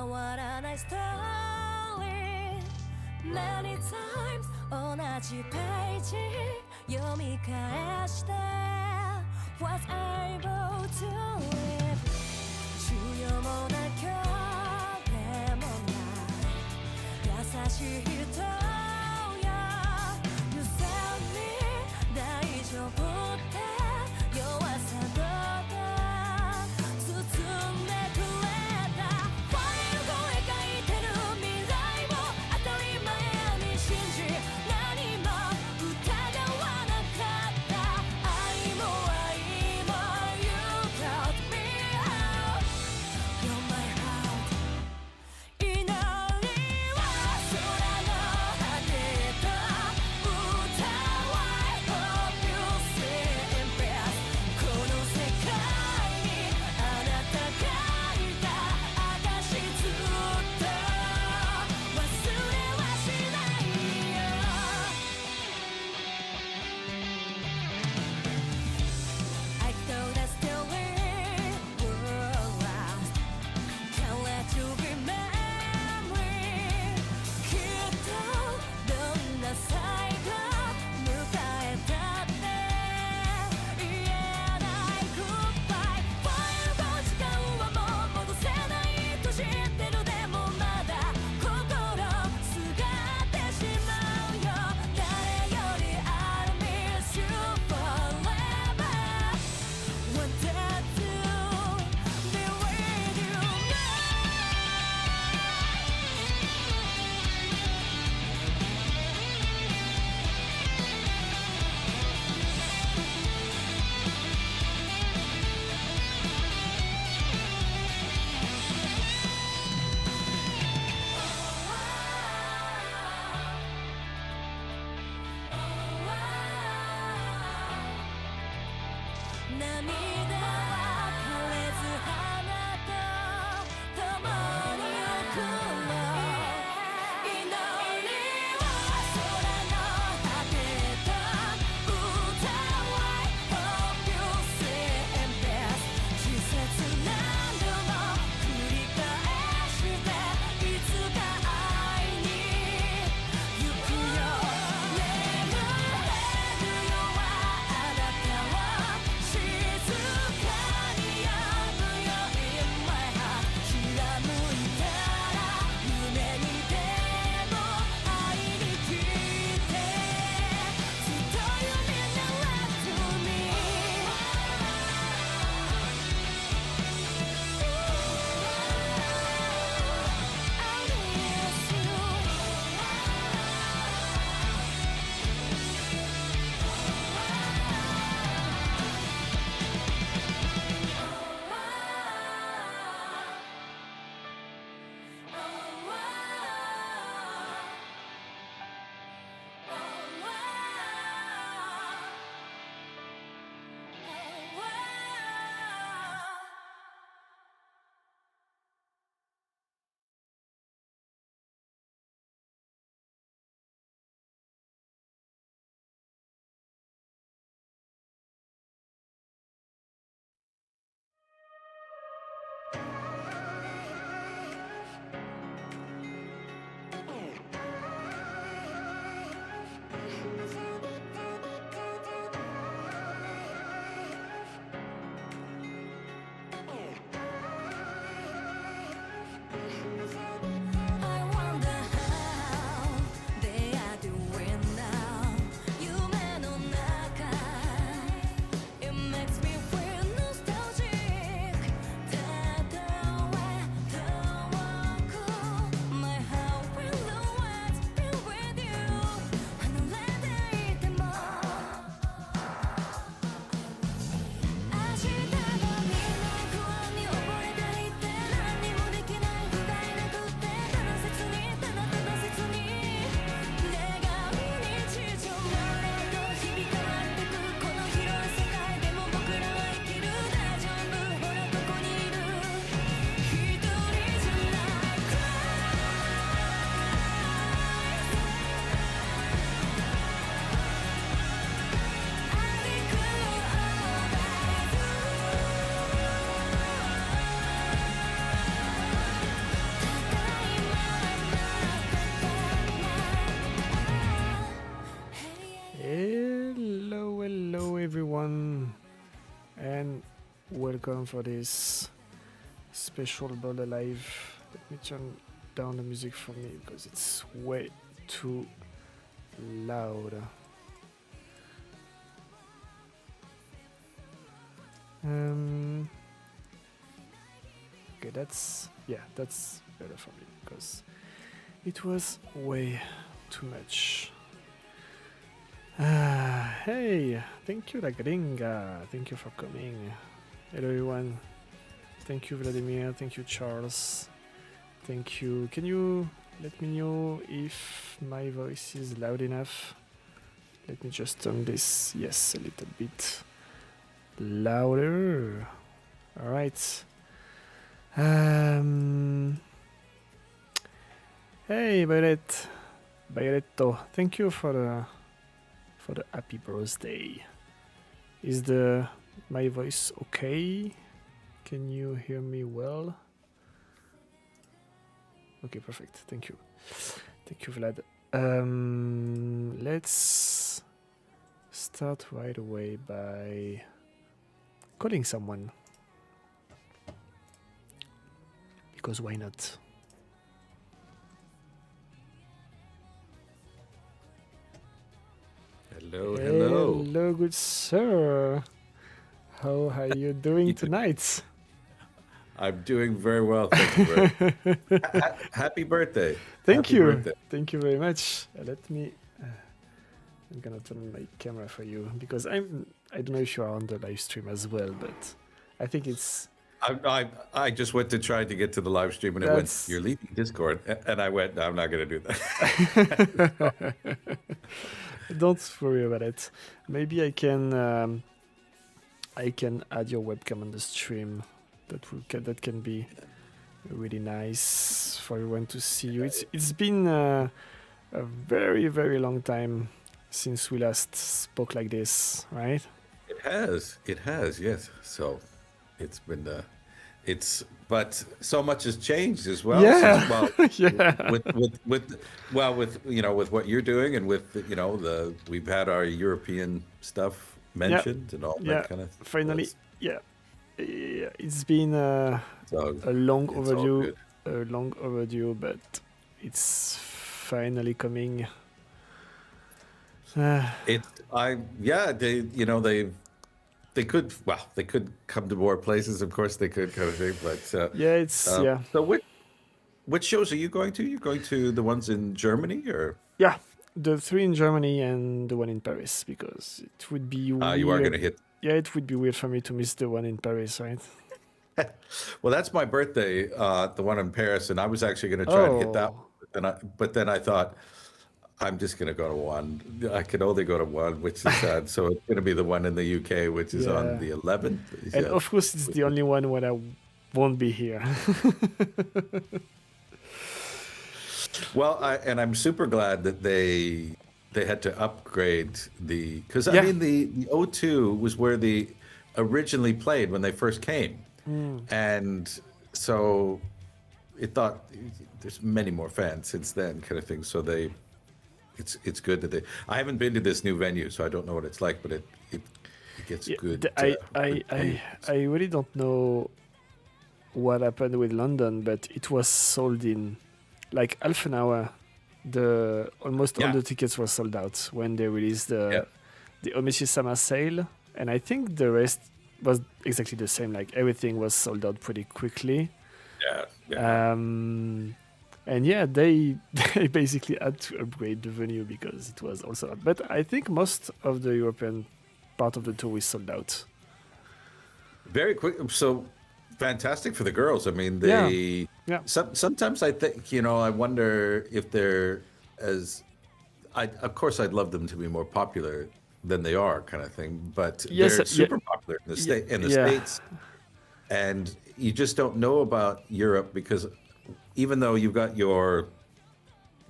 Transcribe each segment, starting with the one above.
わらないストーリー Many times 同じページ読み返して Was able to live 重要もなくでもない優しい人や You said me 大丈夫って弱さとか包んでくれたファイルを描いてる未来を当たり前に信じ何も疑わなかった愛も愛も You taught me how You're my heart and welcome for this special Bird Alive. Let me turn down the music for me because it's way too loud. Okay, that's better for me because it was way too much. Hey, thank you, La Gringa. Thank you for coming. Hello, everyone. Thank you, Vladimir. Thank you, Charles. Thank you. Can you let me know if my voice is loud enough? Let me just turn this, yes, a little bit louder. All right. Hey, Violetto. Thank you for the happy birthday. Is my voice okay? Can you hear me well? Okay, perfect. Thank you. Thank you, Vlad. Let's start right away by calling someone. Because why not? Hello, hello. Hello, good sir. How are you doing tonight? I'm doing very well, thank you very much. Happy birthday. Thank you. Thank you very much. Let me... I'm gonna turn my camera for you because I don't know if you are on the live stream as well, but I think it's... I just went to try to get to the live stream and it went, you're leaving Discord. And I went, no, I'm not going to do that. Don't worry about it. Maybe I can add your webcam on the stream. That can be really nice for everyone to see you. It's been a very, very long time since we last spoke like this, right? It has, yes. So it's been but so much has changed as well. Yeah. Since, yeah. with what you're doing and with we've had our European stuff mentioned and all that kind of. Finally, it's been a long overdue, but it's finally coming. They could come to more places, of course they could, kind of thing, but So which shows are you going to? You're going to the ones in Germany, or? Yeah, the 3 in Germany and the one in Paris, because it would be weird. You are going to hit. Yeah, it would be weird for me to miss the one in Paris, right? Well, that's my birthday, the one in Paris, and I was actually going to try and hit that one, but then I thought, I'm just going to go to one. I can only go to one, which is sad. So it's going to be the one in the UK, which is on the 11th. And of course, it's the only one when I won't be here. Well, I'm super glad that they had to upgrade because I mean the O2 was where they originally played when they first came, and so it thought there's many more fans since then, kind of thing. So it's good that I haven't been to this new venue, so I don't know what it's like, but it gets good. I really don't know what happened with London, but it was sold in like half an hour. Almost all the tickets were sold out when they released the Omeshi Summer sale, and I think the rest was exactly the same. Like everything was sold out pretty quickly. And they basically had to upgrade the venue because it was also out. But I think most of the European part of the tour is sold out. Very quick. So fantastic for the girls. I mean, sometimes I think, I wonder if they're of course I'd love them to be more popular than they are, kind of thing. But they're super popular in the States. And you just don't know about Europe because even though you've got your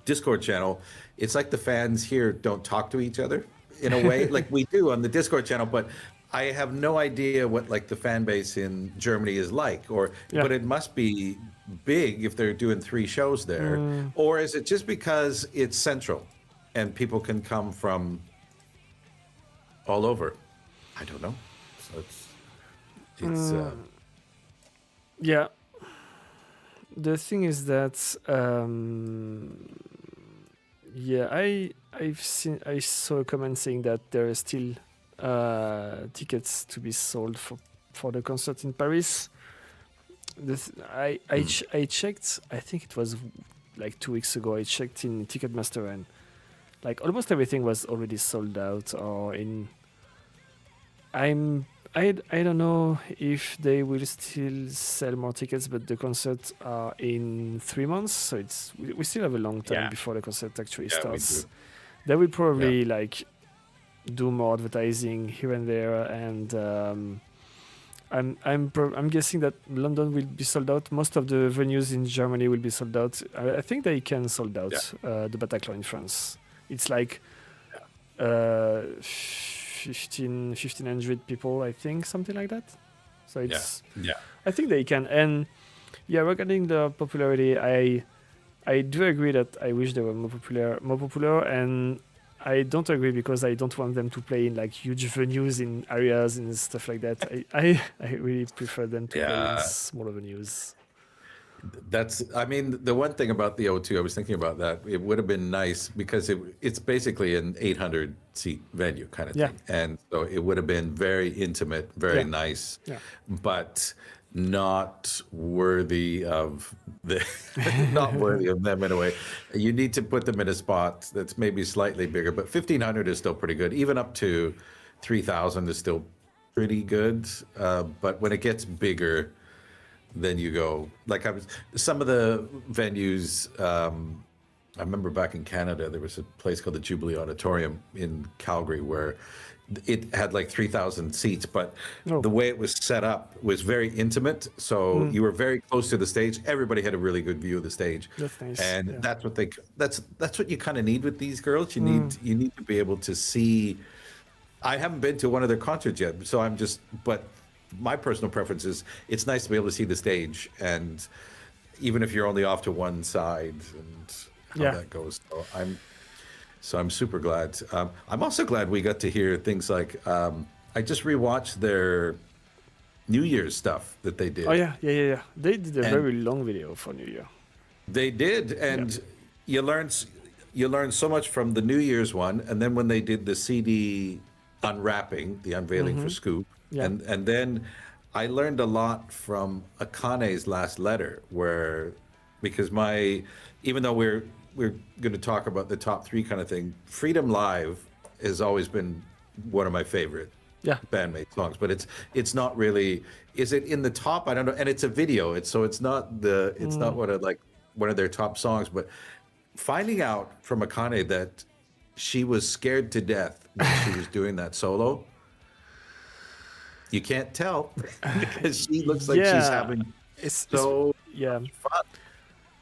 Discord channel, it's like the fans here don't talk to each other in a way, like we do on the Discord channel. But I have no idea what like the fan base in Germany is like, but it must be big if they're doing 3 shows there, or is it just because it's central and people can come from all over? I don't know. So It's yeah. The thing is that yeah, I saw a comment saying that there are still tickets to be sold for the concert in Paris. I checked. I think it was like 2 weeks ago. I checked in Ticketmaster, and like almost everything was already sold out. Or in, I don't know if they will still sell more tickets, but the concerts are in 3 months, so we still have a long time before the concert actually starts. They will probably like do more advertising here and there, and I'm guessing that London will be sold out. Most of the venues in Germany will be sold out. I think they can sold out the Bataclan in France. It's like 1,500 people, I think, something like that. So it's I think they can. And yeah, regarding the popularity, I do agree that I wish they were more popular, and I don't agree because I don't want them to play in like huge venues in areas and stuff like that. I really prefer them to play in smaller venues. I mean, the one thing about the O2, I was thinking about that. It would have been nice because it's basically an 800 seat venue kind of thing. And so it would have been very intimate, very nice, but not worthy of not worthy of them in a way. You need to put them in a spot that's maybe slightly bigger, but 1,500 is still pretty good. Even up to 3,000 is still pretty good. But when it gets bigger, then you go like some of the venues. I remember back in Canada, there was a place called the Jubilee Auditorium in Calgary where it had like 3,000 seats, but the way it was set up was very intimate. So you were very close to the stage. Everybody had a really good view of the stage. That's nice. And that's what you kind of need with these girls. You need to be able to see. I haven't been to one of their concerts yet, so but my personal preference is it's nice to be able to see the stage, and even if you're only off to one side and how that goes. So I'm super glad. I'm also glad we got to hear things like I just rewatched their New Year's stuff that they did. Oh yeah. They did a very long video for New Year. They did, and you learn so much from the New Year's one, and then when they did the CD unwrapping, the unveiling for Scoop, and then I learned a lot from Akane's last letter, because even though we're going to talk about the top 3 kind of thing, Freedom Live has always been one of my favorite BAND-MAID songs, but it's not really, is it in the top? I don't know. And it's a video. It's not one of their top songs, but finding out from Akane that she was scared to death when she was doing that solo, you can't tell because she looks like she's having fun.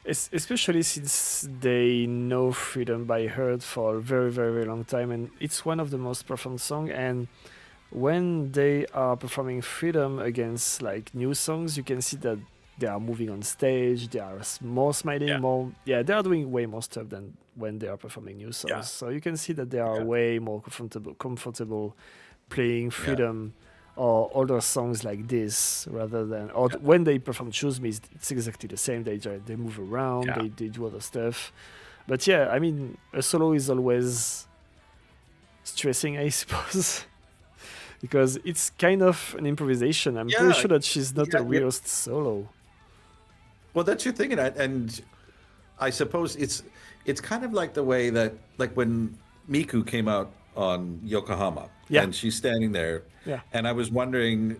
Especially since they know Freedom by heart for a very, very, very long time, and it's one of the most performed songs. And when they are performing Freedom against like new songs, you can see that they are moving on stage, they are more smiling, they are doing way more stuff than when they are performing new songs. So you can see that they are way more comfortable playing Freedom or other songs like this rather than when they perform Choose Me, it's exactly the same. They move around, they do other stuff. But I mean, a solo is always stressing, I suppose, because it's kind of an improvisation. I'm pretty sure that she's not a rehearsed solo. Well, that's your thing, and I suppose it's kind of like the way that, like when Miku came out on Yokohama, and she's standing there, and I was wondering,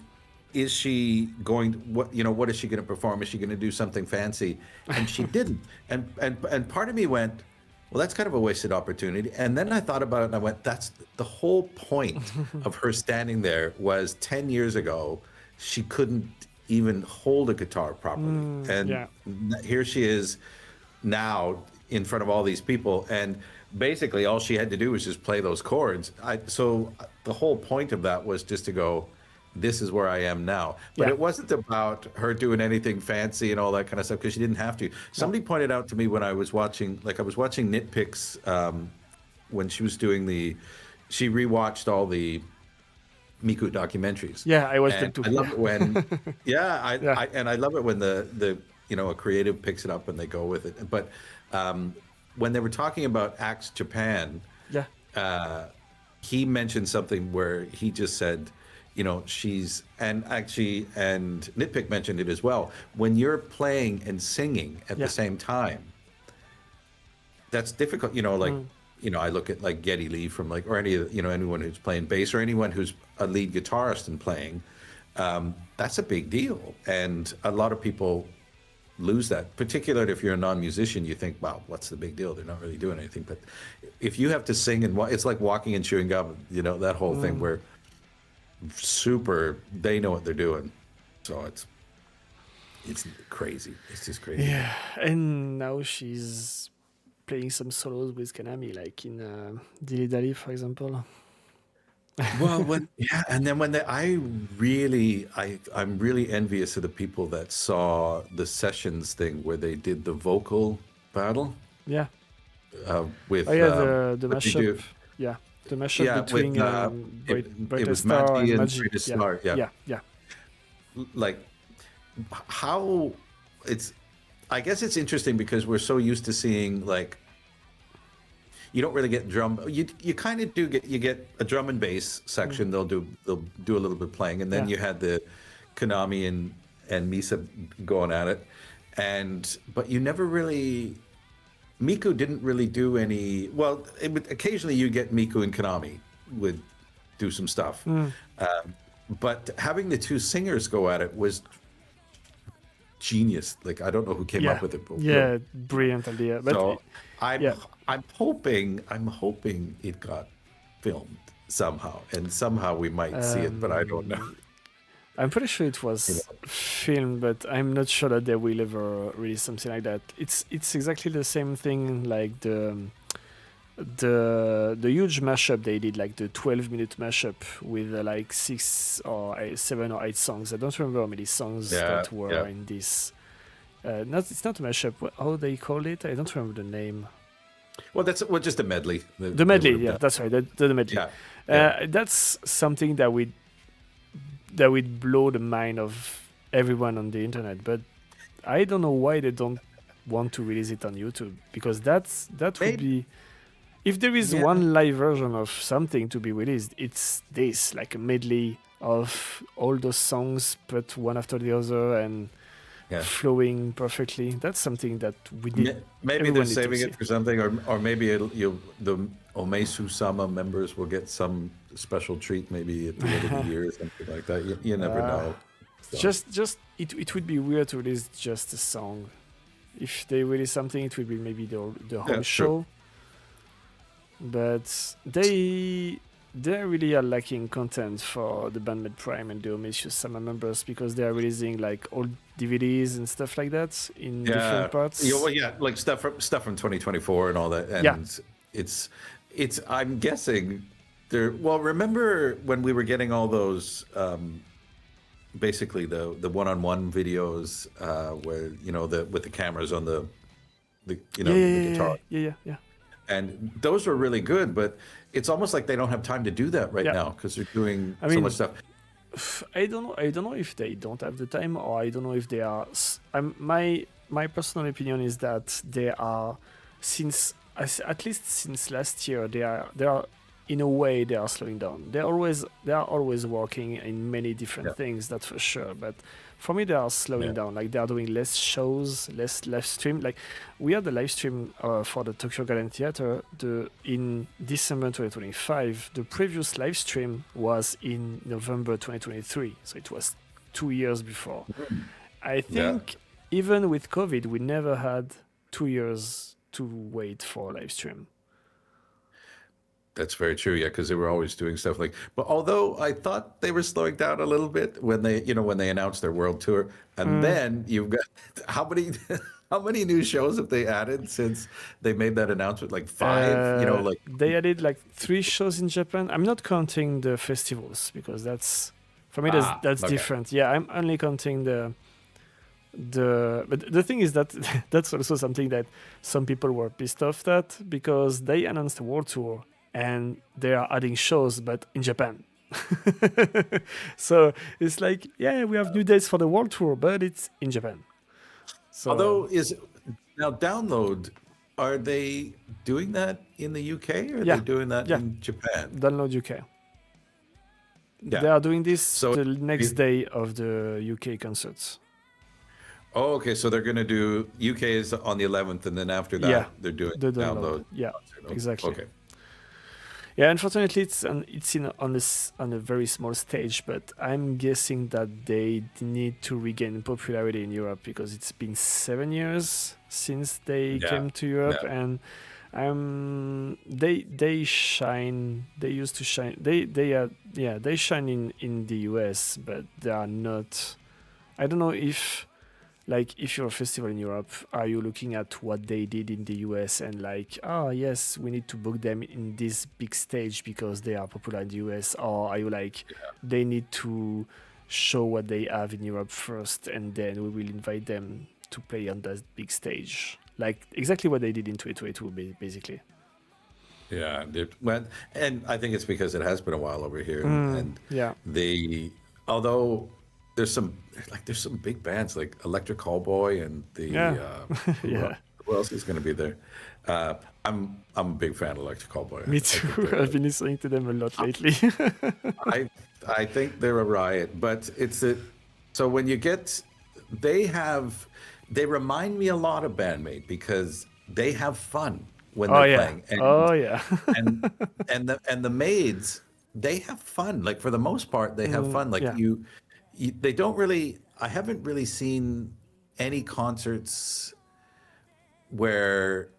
is she going? What is she going to perform? Is she going to do something fancy? And she didn't. And part of me went, well, that's kind of a wasted opportunity. And then I thought about it, and I went, that's the whole point of her standing there. Was 10 years ago, she couldn't even hold a guitar properly, and here she is now in front of all these people, and basically all she had to do was just play those chords. So the whole point of that was just to go, this is where I am now. But it wasn't about her doing anything fancy and all that kind of stuff, because she didn't have to. Somebody pointed out to me when I was watching Nitpicks when she was doing she rewatched all the Miku documentaries. Yeah, I watched them too. I love it when, Yeah. I love it when the a creative picks it up and they go with it. But when they were talking about Axe Japan, Yeah. he mentioned something where he just said, she's, and Nitpick mentioned it as well. When you're playing and singing at the same time, that's difficult. I look at like Geddy Lee from or anyone who's playing bass or anyone who's a lead guitarist and playing. That's a big deal, and a lot of people lose that. Particularly if you're a non-musician, you think, "Wow, what's the big deal? They're not really doing anything." But if you have to sing and it's like walking and chewing gum, that whole thing where they know what they're doing. So it's crazy. It's just crazy. Yeah, and now she's playing some solos with Kanami, like in Dilly Dally, for example. Well, and then I'm really envious of the people that saw the sessions thing where they did the vocal battle. Yeah. With the mashup. Yeah, the mashup between it was Matty and Magic. Rita Star. Yeah. Like how I guess it's interesting because we're so used to seeing you don't really get drum. You kind of do get a drum and bass section. They'll do a little bit playing, and then you had the Konami and Misa going at it, but you never really. Miku didn't really do any. Well, occasionally you get Miku and Konami would do some stuff, but having the two singers go at it was genius. I don't know who came up with it. But brilliant idea. But so I'm hoping it got filmed somehow, and somehow we might see it, but I don't know. I'm pretty sure it was filmed, but I'm not sure that they will ever release something like that. It's exactly the same thing like the huge mashup they did, like the 12-minute mashup with 6 or 7 or 8 songs. I don't remember how many songs that were in this. It's not a mashup. How they call it? I don't remember the name. Well, that's just a medley. The medley, that's right. The medley. That's something that would blow the mind of everyone on the internet. But I don't know why they don't want to release it on YouTube, because that would be. If there is one live version of something to be released, it's this, like a medley of all those songs put one after the other and flowing perfectly. That's something that we need. Maybe they're saving it for something, or maybe the Omesu-sama members will get some special treat maybe at the end of the year or something like that. You never know. So. It would be weird to release just a song. If they release something, it would be maybe the whole show. True. But they really are lacking content for the BAND-MAID Prime and the Omesu-sama members, because they are releasing old DVDs and stuff like that in different parts. Like stuff from 2024 and all that. And it's I'm guessing there. Well, remember when we were getting all those basically the one-on-one videos where with the cameras on the guitar. Yeah. And those were really good, but it's almost like they don't have time to do that right now because they're doing so much stuff. I don't know if they don't have the time, or I don't know if they are. My personal opinion is that they are, at least since last year, they are in a way they are slowing down. They are always working in many different things, that's for sure. But for me, they are slowing down. They are doing less shows, less live stream. We had the live stream for the Tokyo Garden Theater in December 2025. The previous live stream was in November 2023, so it was 2 years before. I think even with COVID, we never had 2 years to wait for a live stream. That's very true, because they were always doing stuff but although I thought they were slowing down a little bit when they announced their world tour, and then you've got how many new shows have they added since they made that announcement? 5, They added 3 shows in Japan. I'm not counting the festivals, because that's for me that's different. Yeah, I'm only counting but the thing is that that's also something that some people were pissed off at, because they announced a world tour and they are adding shows, but in Japan. So it's like, yeah, we have new dates for the world tour, but it's in Japan. So Although now Download, are they doing that in the UK or are yeah, they doing that yeah, in Japan? Download UK. Yeah. They are doing this So the next day of the UK concerts. Oh, okay. So they're going to do UK is on the 11th, and then after that Yeah, they're doing the Download. Yeah, exactly. Okay. Yeah, unfortunately, it's on a very small stage, but I'm guessing that they need to regain popularity in Europe because it's been 7 years since they came to Europe, and they shine. They used to shine. They shine in the US, but they are not. I don't know if. Like, if you're a festival in Europe, are you looking at what they did in the US and like, oh yes, we need to book them in this big stage because they are popular in the US? Or are you like, they need to show what they have in Europe first and then we will invite them to play on that big stage? Like exactly what they did in 2022, basically. Yeah, well, and I think it's because it has been a while over here, and although there's some big bands like Electric Callboy and who else is going to be there? I'm a big fan of Electric Callboy. Me too. I've been listening to them a lot lately. I think they're a riot, but so when you get they remind me a lot of BAND-MAID because they have fun when they're playing. And, and the maids, they have fun. Like for the most part, they have fun. Like they don't really. I haven't really seen any concerts where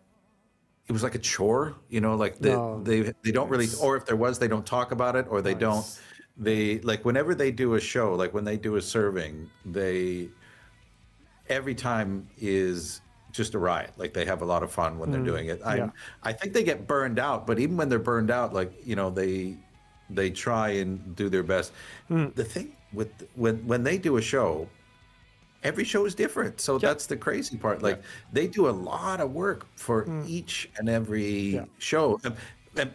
it was like a chore. You know, like they don't really, or if there was, they don't talk about it, or they don't. They like whenever they do a show, like when they do a serving, every time is just a riot. Like they have a lot of fun when they're doing it. I think they get burned out, but even when they're burned out, like, you know, they try and do their best. The thing with when they do a show, every show is different. So that's the crazy part. Like they do a lot of work for each and every show.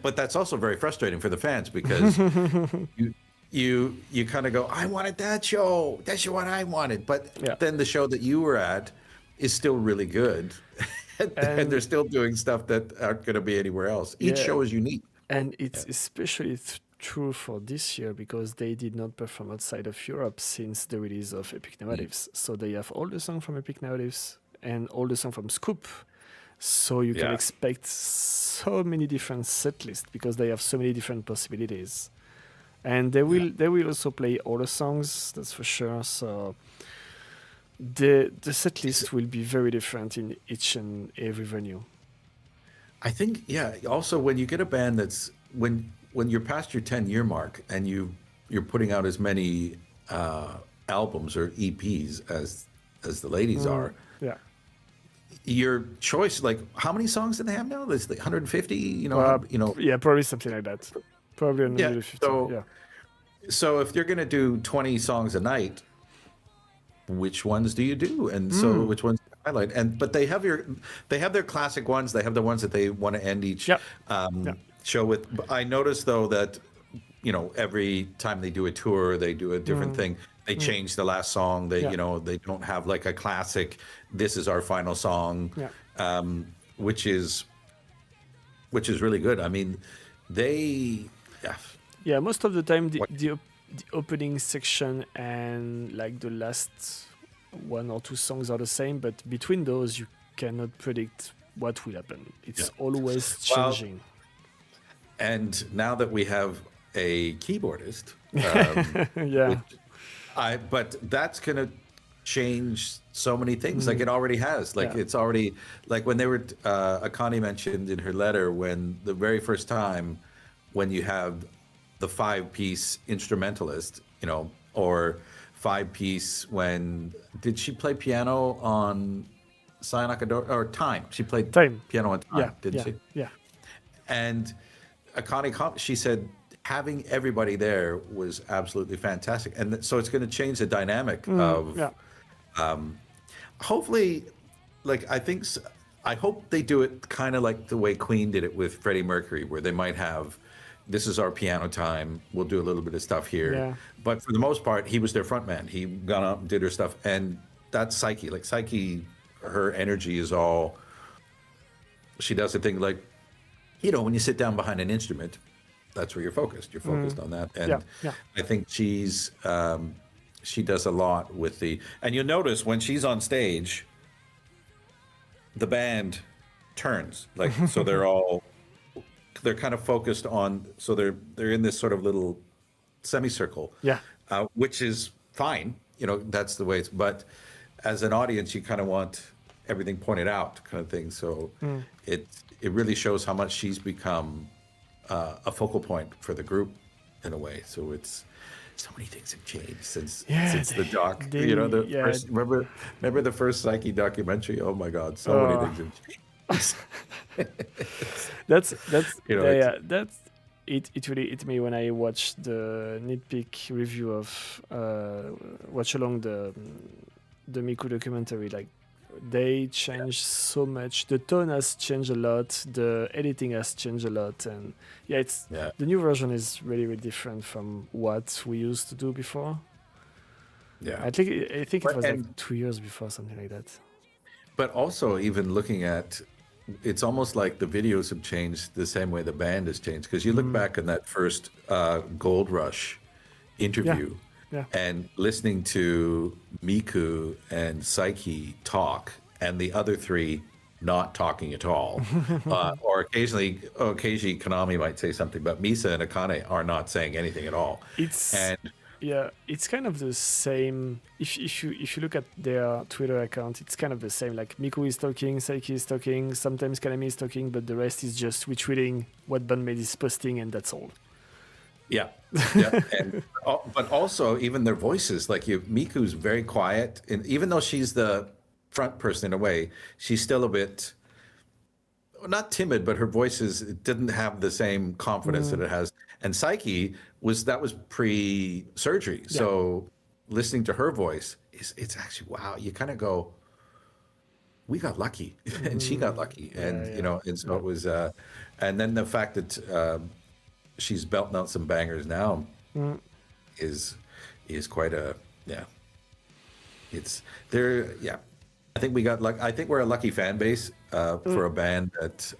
But that's also very frustrating for the fans because you kind of go, I wanted that show. That's what I wanted. But then the show that you were at is still really good. and they're still doing stuff that aren't going to be anywhere else. Each show is unique. And it's especially true for this year because they did not perform outside of Europe since the release of Epic Narratives. So they have all the songs from Epic Narratives and all the songs from Scoop. So you can expect so many different set lists because they have so many different possibilities. And they will also play all the songs, that's for sure. So the set list will be very different in each and every venue. I think, also when you get a band that's when you're past your 10-year mark and you're putting out as many albums or EPs as the ladies are, your choice, like how many songs do they have now? There's like 150, probably something like that. Probably 150. So if you're going to do 20 songs a night, which ones do you do? And so which ones do you highlight? But they have their classic ones. They have the ones that they want to end each show with. I noticed though that, every time they do a tour, they do a different thing. They change the last song. They, they don't have like a classic, this is our final song, which is really good. I mean, most of the time the opening section and like the last one or two songs are the same, but between those you cannot predict what will happen. It's always changing. And now that we have a keyboardist, but that's gonna change so many things. Like it already has. Like it's already, like when they were Akani mentioned in her letter, when the very first time when you have the 5-piece instrumentalist, or 5-piece when did she play piano on Sayonaka or Time? She played piano on Time, didn't she? Yeah. And Akani, she said having everybody there was absolutely fantastic, and so it's going to change the dynamic of. Hopefully, like I hope they do it kind of like the way Queen did it with Freddie Mercury, where they might have this is our piano time. We'll do a little bit of stuff here. Yeah. But for the most part, he was their front man. He got up and did her stuff. And that's Psyche. Like Psyche, her energy is all, she does a thing like, you know, when you sit down behind an instrument, that's where you're focused. You're focused on that. And I think she's, she does a lot with the, and you'll notice when she's on stage, the band turns, like, so they're kind of focused on, so they're in this sort of little semicircle, which is fine, you know, that's the way it's, but as an audience, you kind of want everything pointed out kind of thing. So it really shows how much she's become a focal point for the group in a way. So it's, so many things have changed since the doc. You know, the first, remember the first Psyche documentary? Oh my God, so many things have changed. that's you know, that's it really hit me when I watched the nitpick review of watch along the Miku documentary. Like, they changed so much. The tone has changed a lot. The editing has changed a lot, and the new version is really, really different from what we used to do before. Yeah, I think it was like 2 years before, something like that. But also, even looking at, it's almost like the videos have changed the same way the band has changed. Because you look back in that first Gold Rush interview. And listening to Miku and Psyche talk, and the other three not talking at all, or occasionally Konami might say something, but Misa and Akane are not saying anything at all. It's kind of the same. If you look at their Twitter account, it's kind of the same. Like, Miku is talking, Psyche is talking, sometimes Kanami is talking, but the rest is just retweeting what BAND-MAID is posting, and that's all. Yeah, and but also even their voices. Like, Miku's very quiet, and even though she's the front person in a way, she's still a bit not timid, but her voice didn't have the same confidence that it has. And Psyche was pre-surgery, so listening to her voice it's actually, wow. You kind of go, we got lucky, and she got lucky, and you know, and so it was. And then the fact that she's belting out some bangers now is quite a it's there. I think we got I think we're a lucky fan base for a band that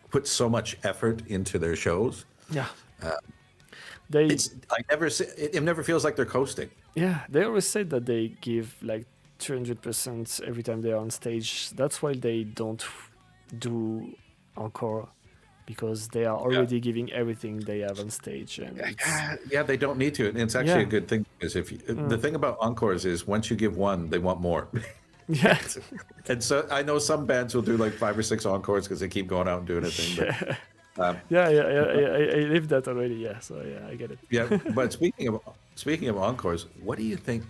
puts so much effort into their shows. It never feels like they're coasting. They always say that they give like 200% every time they're on stage. That's why they don't do encore, because they are already giving everything they have on stage. And they don't need to. And it's actually a good thing, because if the thing about encores is, once you give one, they want more. And so I know some bands will do like 5 or 6 encores because they keep going out and doing a thing. But, I lived that already. So I get it. But speaking of encores, what do you think?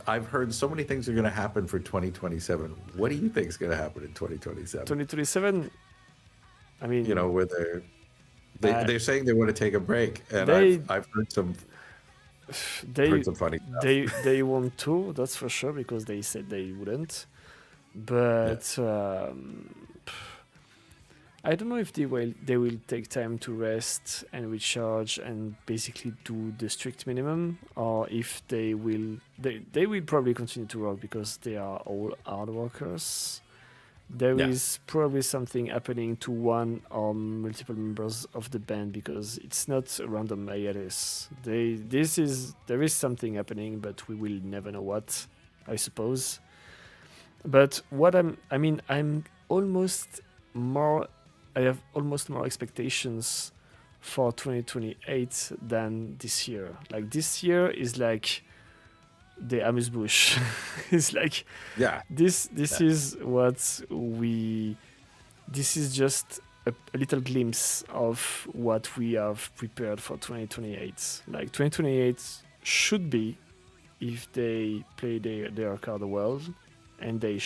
I've heard so many things are going to happen for 2027. What do you think is going to happen in 2027? 2027. I mean, you know, where they're saying they want to take a break, and I've heard some funny stuff. They want to, that's for sure, because they said they wouldn't. But I don't know if they will take time to rest and recharge and basically do the strict minimum, or if they will probably continue to work, because they are all hard workers. There is probably something happening to one or multiple members of the band, because it's not a random hiatus. There is something happening, but we will never know what, I suppose. But I have almost more expectations for 2028 than this year. Like, this year is like the amuse-bouche. It's like, this is what this is just a little glimpse of what we have prepared for 2028. Like, 2028 should be, if they play their card well, and I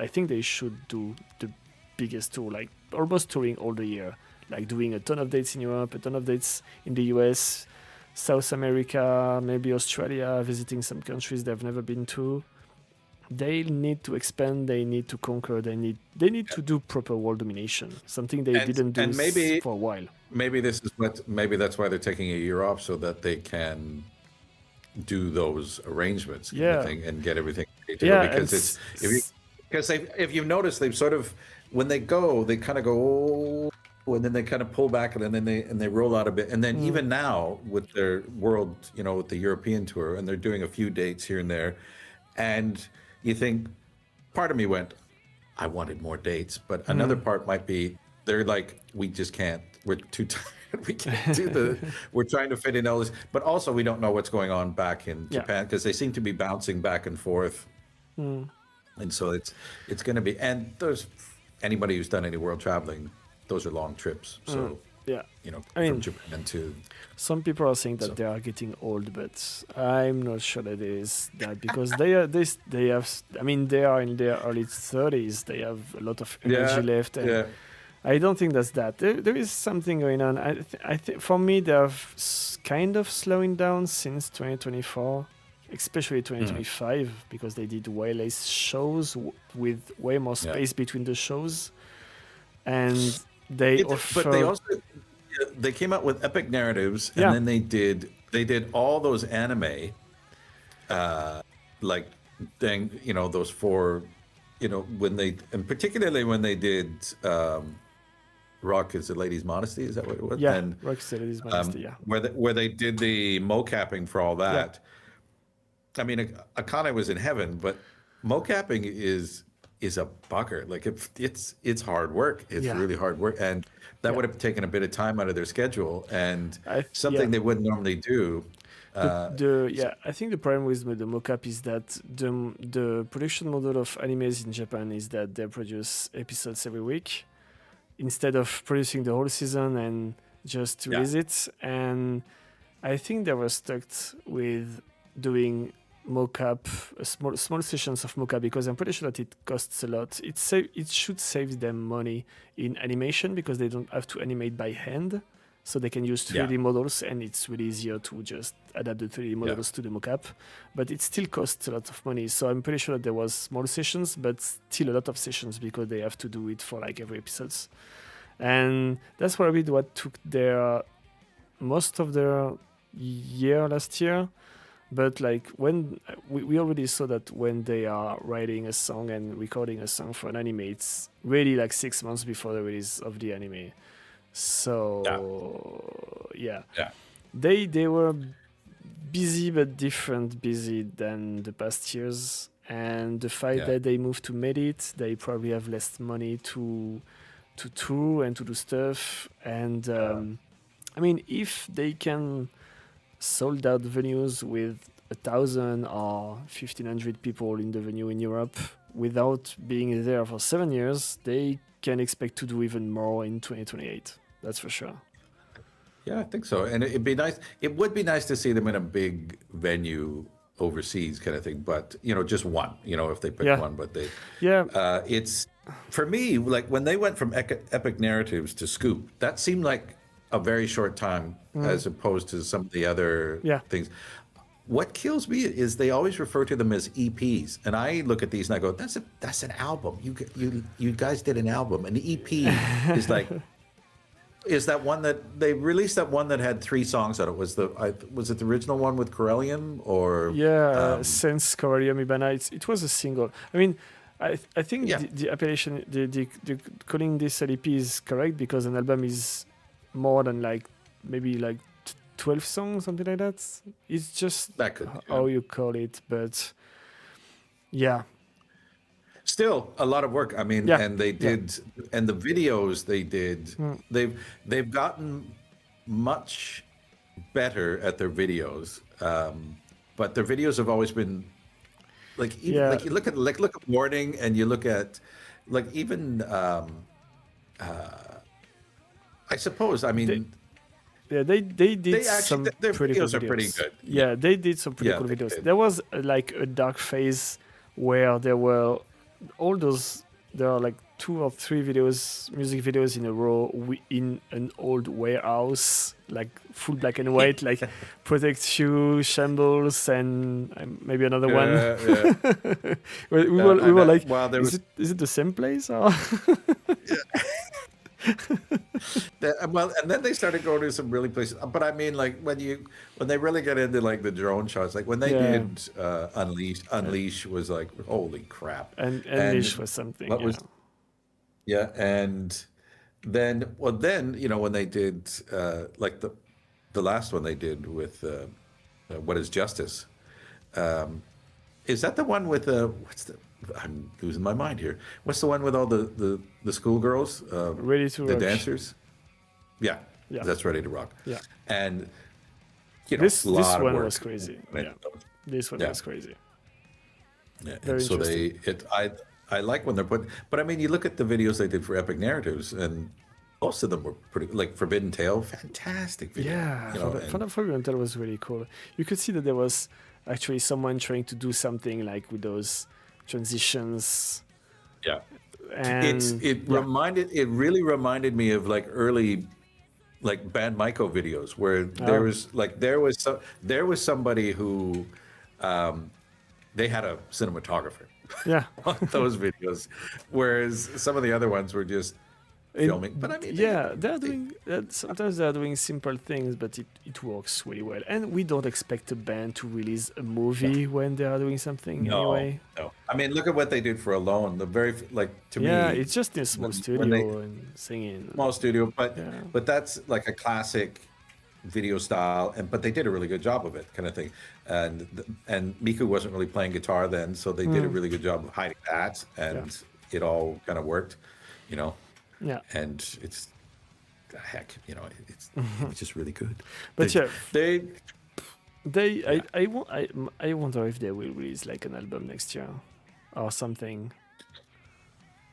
think they should do the biggest tour, like almost touring all the year, like doing a ton of dates in Europe, a ton of dates in the US, South America, maybe Australia, visiting some countries they've never been to. they need to expand, they need to conquer, they need to do proper world domination, something they didn't do for a while. Maybe that's why they're taking a year off, so that they can do those arrangements and get everything ready to go. Because if you've noticed, they've sort of, when they go, they kind of go, and then they kind of pull back, and then they roll out a bit, and then even now with their world, with the European tour, and they're doing a few dates here and there, and you think, part of me went, I wanted more dates, but another part might be, they're like, we just can't, we're too tired, we can't do we're trying to fit in all this, but also we don't know what's going on back in Japan, because they seem to be bouncing back and forth, and so it's going to be, and there's anybody who's done any world traveling, those are long trips, so from Japan to... Some people are saying that they are getting old, but I'm not sure that it is that, because they are in their early 30s. They have a lot of energy left, and I don't think that's that. There is something going on. I think for me, they are kind of slowing down since 2024, especially 2025, because they did way less shows with way more space between the shows, and they they came out with epic narratives, and then they did all those anime, like thing, those four, particularly when they did Rock is the Lady's Modesty, is that what it was? Yeah, Rock is the Lady's Modesty, where they did the mocapping for all that. I mean, Akane was in heaven, but mocapping is a bugger. Like it's hard work. It's really hard work, and that would have taken a bit of time out of their schedule, and something they wouldn't normally do. I think the problem with the mocap is that the production model of animes in Japan is that they produce episodes every week instead of producing the whole season and just release it. And I think they were stuck with doing mocap, small sessions of mocap, because I'm pretty sure that it costs a lot. It should save them money in animation, because they don't have to animate by hand, so they can use 3D models, and it's really easier to just adapt the 3D models to the mocap. But it still costs a lot of money, so I'm pretty sure that there was small sessions, but still a lot of sessions, because they have to do it for like every episodes. And that's probably what took most of their year last year. But like when we already saw that when they are writing a song and recording a song for an anime, it's really like 6 months before the release of the anime. So they were busy, but different busy than the past years. And the fact that they moved to Medit, they probably have less money to tour and to do stuff. And I mean, if they can sold out venues with 1,000 or 1,500 people in the venue in Europe without being there for 7 years, they can expect to do even more in 2028. That's for sure. Yeah, I think so. And it'd be nice. It would be nice to see them in a big venue overseas, kind of thing. But just one. If they pick one, but they. Yeah. It's for me, like when they went from Epic Narratives to Scoop, that seemed like a very short time as opposed to some of the other things. What kills me is they always refer to them as EPs, and I look at these and I go, "That's an album. You guys did an album. An EP is like." Is that one that they released? That one that had 3 songs on it was it the original one with Corellium or since Corellium Ibana? It was a single. I mean, I think the appellation, the calling this an EP is correct, because an album is more than maybe 12 songs, something like that. It's just how you call it, but still a lot of work. I mean, and they did, and the videos they did, they've gotten much better at their videos, but their videos have always been you look at Warning, and you look at even I suppose, I mean. They did some pretty good videos. Are pretty good. Yeah, they did some pretty cool videos. There was a dark phase where there were all those. There are 2 2 or 3 music videos in a row in an old warehouse, like full black and white, like Protect You, Shambles, and maybe another one. Yeah. we were like, well, is it the same place? Or? Well, and then they started going to some really places. But I mean, like when they really get into like the drone shots, like when they did Unleash was like, holy crap. And Unleash was something. And then when they did like the last one they did with What Is Justice, is that the one with I'm losing my mind here. What's the one with all the schoolgirls? Ready to the Rock. Dancers? Yeah, that's Ready to Rock. Yeah. And this one was crazy. Yeah. This one was crazy. Yeah. And so I like when they're put, but I mean, you look at the videos they did for Epic Narratives, and most of them were pretty, like Forbidden Tale, fantastic video. Yeah, Forbidden Tale was really cool. You could see that there was actually someone trying to do something like with those transitions. Yeah, and it really reminded me of like early like BAND-MAID videos where there was somebody who they had a cinematographer on those videos, whereas some of the other ones were just filming. But I mean, they're doing sometimes they're doing simple things, but it works really well. And we don't expect a band to release a movie when they are doing something anyway. No, I mean, look at what they did for Alone. The very to me, it's just in a small studio and singing. Small studio, but that's like a classic video style, but they did a really good job of it, kind of thing. And Miku wasn't really playing guitar then, so they did a really good job of hiding that, and it all kind of worked, Yeah, and it's it's just really good. But they I wonder if they will release like an album next year or something,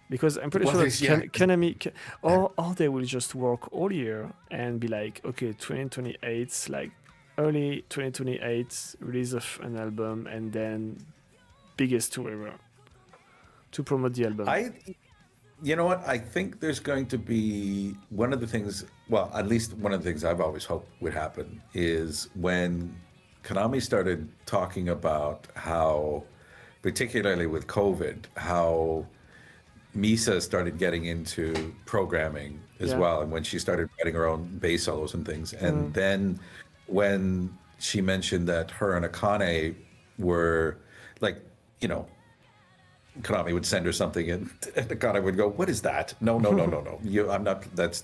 because I'm pretty sure that Konami or they will just work all year and be like, okay, 2028, like early 2028 release of an album, and then biggest tour ever to promote the album. You know what? I think there's going to be one of the things, well, at least one of the things I've always hoped would happen is when Konami started talking about how, particularly with COVID, how Misa started getting into programming as well. And when she started writing her own bass solos and things. And then when she mentioned that her and Akane were like, Konami would send her something and Akane would go, "What is that? No. I'm not, that's,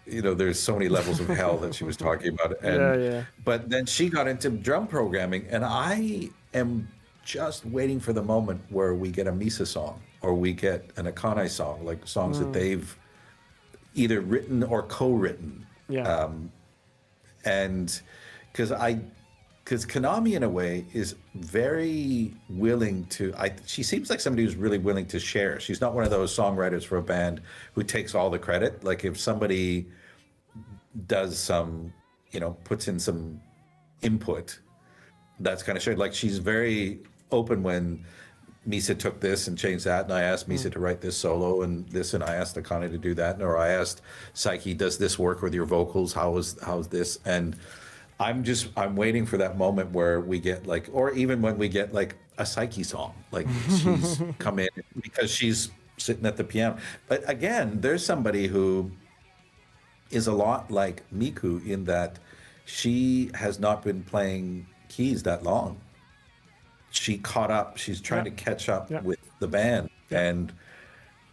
there's so many levels of hell that she was talking about." And, but then she got into drum programming, and I am just waiting for the moment where we get a Misa song or we get an Akane song, like songs that they've either written or co-written. And because Konami, in a way, is very willing to. She seems like somebody who's really willing to share. She's not one of those songwriters for a band who takes all the credit. Like if somebody does some, puts in some input, that's kind of shared. Like she's very open when Misa took this and changed that, and I asked Misa to write this solo and this, and I asked Akane to do that, or I asked Saiki, does this work with your vocals? How's this? And I'm waiting for that moment where we get like, or even when we get like a Saiki song, like she's come in because she's sitting at the piano. But again, there's somebody who is a lot like Miku in that she has not been playing keys that long. She caught up. She's trying to catch up with the band. And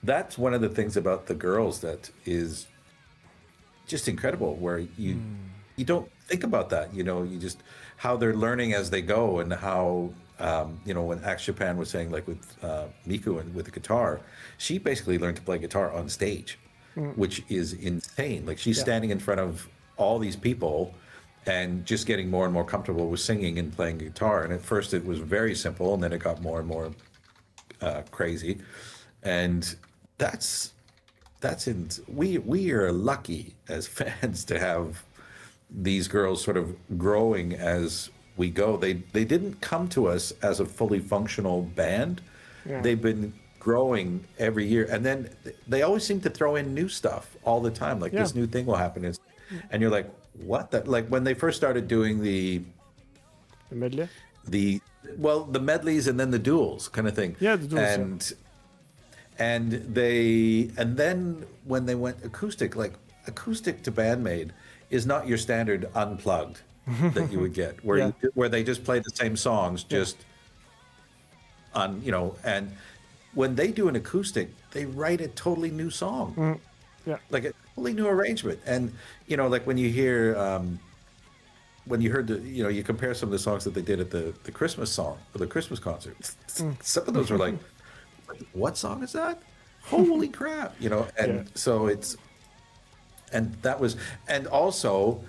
that's one of the things about the girls that is just incredible, where you don't think about that, you just how they're learning as they go, and how when Axe Japan was saying, like with Miku and with the guitar, she basically learned to play guitar on stage, which is insane. Like she's standing in front of all these people and just getting more and more comfortable with singing and playing guitar. And at first it was very simple, and then it got more and more crazy. And we are lucky as fans to have these girls sort of growing as we go. They didn't come to us as a fully functional band. They've been growing every year, and then they always seem to throw in new stuff all the time. Like this new thing will happen, and you're like, what? That like when they first started doing the medley, the medleys and then the duels kind of thing. Yeah, the duels. And then when they went acoustic, like acoustic to BAND-MAID is not your standard unplugged that you would get, where they just play the same songs just on, you know, and when they do an acoustic, they write a totally new song, like a totally new arrangement. And you know, like when you hear, when you heard you compare some of the songs that they did at the Christmas song or the Christmas concert, some of those were like, what song is that? Holy crap! You know, and so it's, and that was, and also,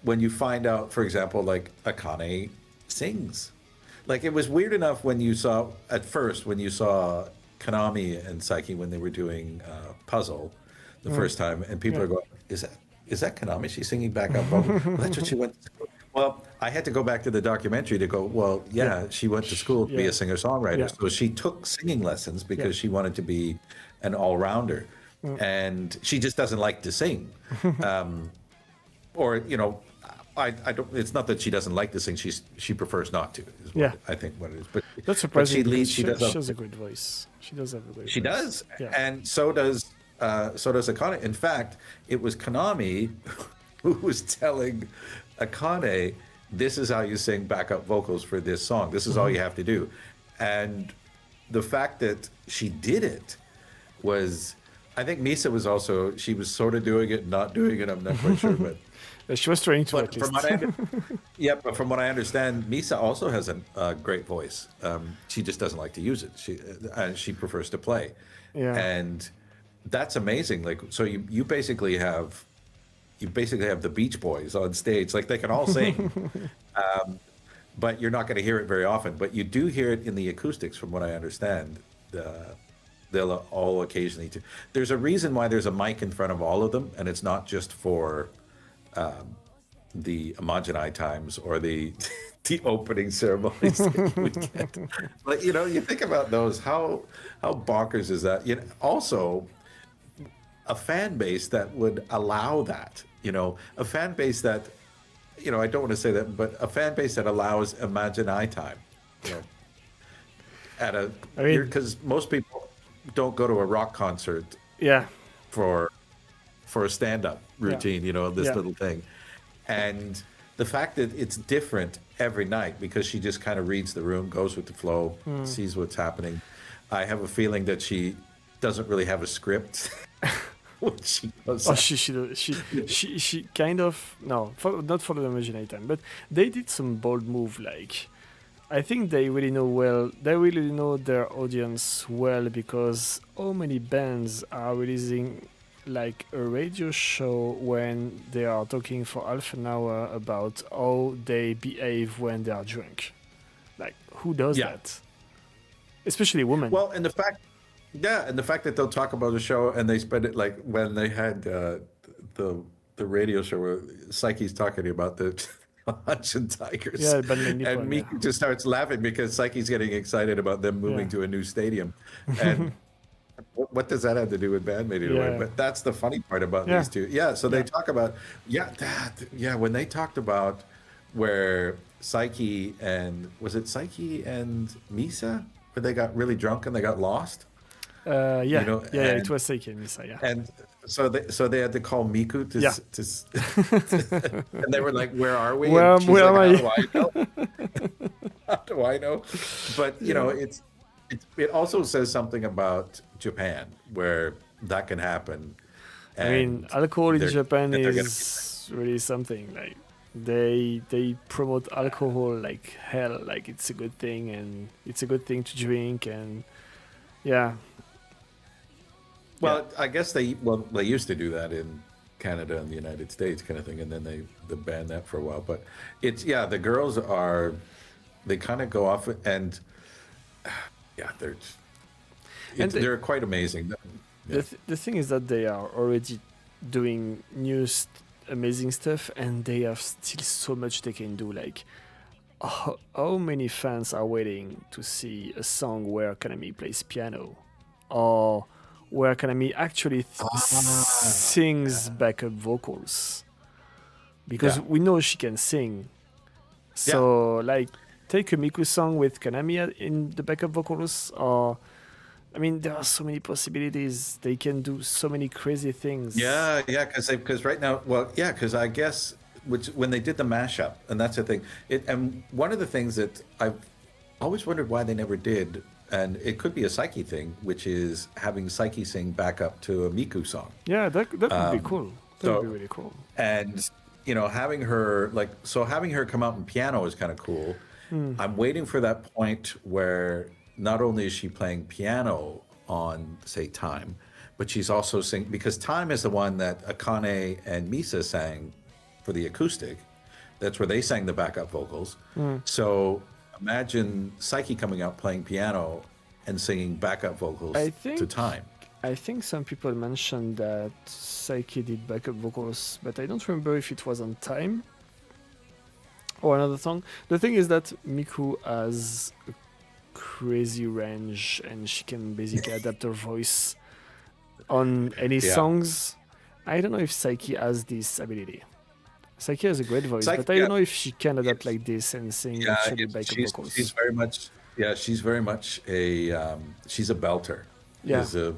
when you find out, for example, like Akane sings. Like it was weird enough when you saw Konami and Psyche when they were doing Puzzle the first time, and people are going, is that Konami? She's singing backup vocal. Well, that's what she went to school. Well, I had to go back to the documentary to go, well, she went to school to be a singer-songwriter. So she took singing lessons because she wanted to be an all-rounder. And she just doesn't like to sing. Or, you know, I don't. It's not that she doesn't like to sing. She prefers not to. Is what I think what it is. But that's surprising. But she has a great voice. She does have a great voice. She does, and so does Akane. In fact, it was Konami who was telling Akane, "This is how you sing backup vocals for this song. This is all you have to do." And the fact that she did it was, I think Misa was also. She was sort of doing it, not doing it. I'm not quite sure, but. She was trying to, but at least. But from what I understand, Misa also has a great voice. She just doesn't like to use it. She prefers to play. Yeah. And that's amazing. Like, so you basically have the Beach Boys on stage. Like they can all sing, but you're not going to hear it very often. But you do hear it in the acoustics, from what I understand. They'll all occasionally. There's a reason why there's a mic in front of all of them, and it's not just for. The Imaginai times or the opening ceremonies that you would get. But you know, you think about those, how bonkers is that? You know, also a fan base that would allow that, you know, a fan base that, you know, I don't want to say that, but a fan base that allows Imaginai time, you know, because most people don't go to a rock concert for a stand-up routine, you know, this little thing. And the fact that it's different every night because she just kind of reads the room, goes with the flow, sees what's happening. I have a feeling that she doesn't really have a script when she goes out. She kind of, not for the Imaginary time, but they did some bold move. Like, I think they really know their audience well, because how many bands are releasing like a radio show when they are talking for half an hour about how they behave when they are drunk? Like, who does that? Especially women. Well, and the fact that they'll talk about the show and they spend it, like when they had the radio show where Psyche's talking about the Hunts and Tigers, and Miku just starts laughing because Psyche's getting excited about them moving to a new stadium, and what does that have to do with BAND-MAID anyway? But that's the funny part about these two. So they talk about when they talked about where Psyche and Misa, where they got really drunk and they got lost. It was Psyche and Misa. And so they had to call Miku to and they were like, "Where are we?" Where am I? How do I know? But you know, it also says something about Japan, where that can happen. I mean, alcohol in Japan is really something. Like they promote alcohol like hell. Like it's a good thing, and it's a good thing to drink, and Well, I guess they used to do that in Canada and the United States, kind of thing, and then they banned that for a while. But it's the girls they kind of go off and. They're quite amazing. The thing is that they are already doing new amazing stuff, and they have still so much they can do. Like, how many fans are waiting to see a song where Kanami plays piano, or where Kanami actually sings backup vocals? Because we know she can sing. So, like, take a Miku song with Kanami in the backup vocals, or... I mean, there are so many possibilities. They can do so many crazy things. Yeah, because right now, because I guess when they did the mashup, and that's the thing. And one of the things that I've always wondered why they never did, and it could be a Psyche thing, which is having Psyche sing back up to a Miku song. Yeah, that would be cool. That would be really cool. And having her having her come out in piano is kind of cool. I'm waiting for that point where not only is she playing piano on, say, Time, but she's also singing, because Time is the one that Akane and Misa sang for the acoustic. That's where they sang the backup vocals. So imagine Psyche coming out playing piano and singing backup vocals to Time. I think some people mentioned that Psyche did backup vocals, but I don't remember if it was on Time or another song. The thing is that Miku has a crazy range, and she can basically adapt her voice on any songs. I don't know if Psyche has this ability. Psyche has a great voice, but I don't know if she can adapt like this and sing actually backup vocals. She's very much a she's a belter. Is the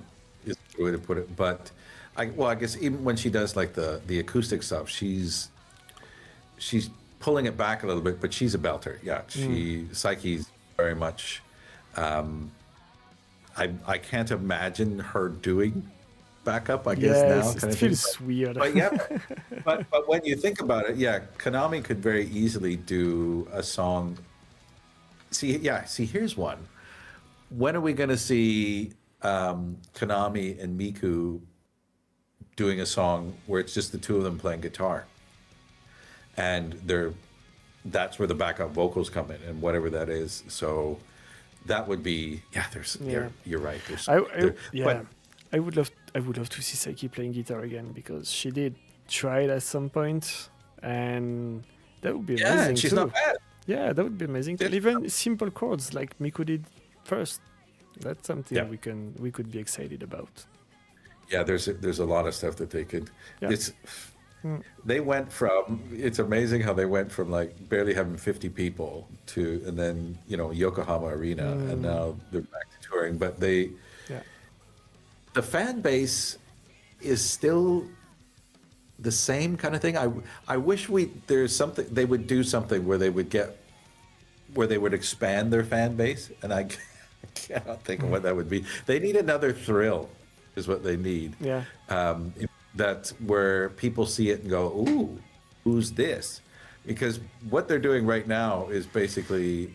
way to put it. But I guess even when she does like the acoustic stuff, she's pulling it back a little bit, but she's a belter. Yeah, Psyche's very much. I can't imagine her doing backup. I guess now it feels weird. But but when you think about it, Konami could very easily do a song. See, here's one. When are we going to see Konami and Miku doing a song where it's just the two of them playing guitar, and that's where the backup vocals come in, and whatever that is. So that would be you're right. I would love to see Psyche playing guitar again, because she did try it at some point, and that would be amazing. She's too. not bad. Yeah, that would be amazing. Even simple chords like Miku did first. That's something we could be excited about. Yeah, there's a lot of stuff that they could. They went from. It's amazing how they went from like barely having 50 people to, and then Yokohama Arena, and now they're back to touring. But the fan base is still the same kind of thing. I wish there's something they would do something where they would expand their fan base, and I cannot think of what that would be. They need another thrill, is what they need. Yeah. That's where people see it and go, "Ooh, who's this?" Because what they're doing right now is basically,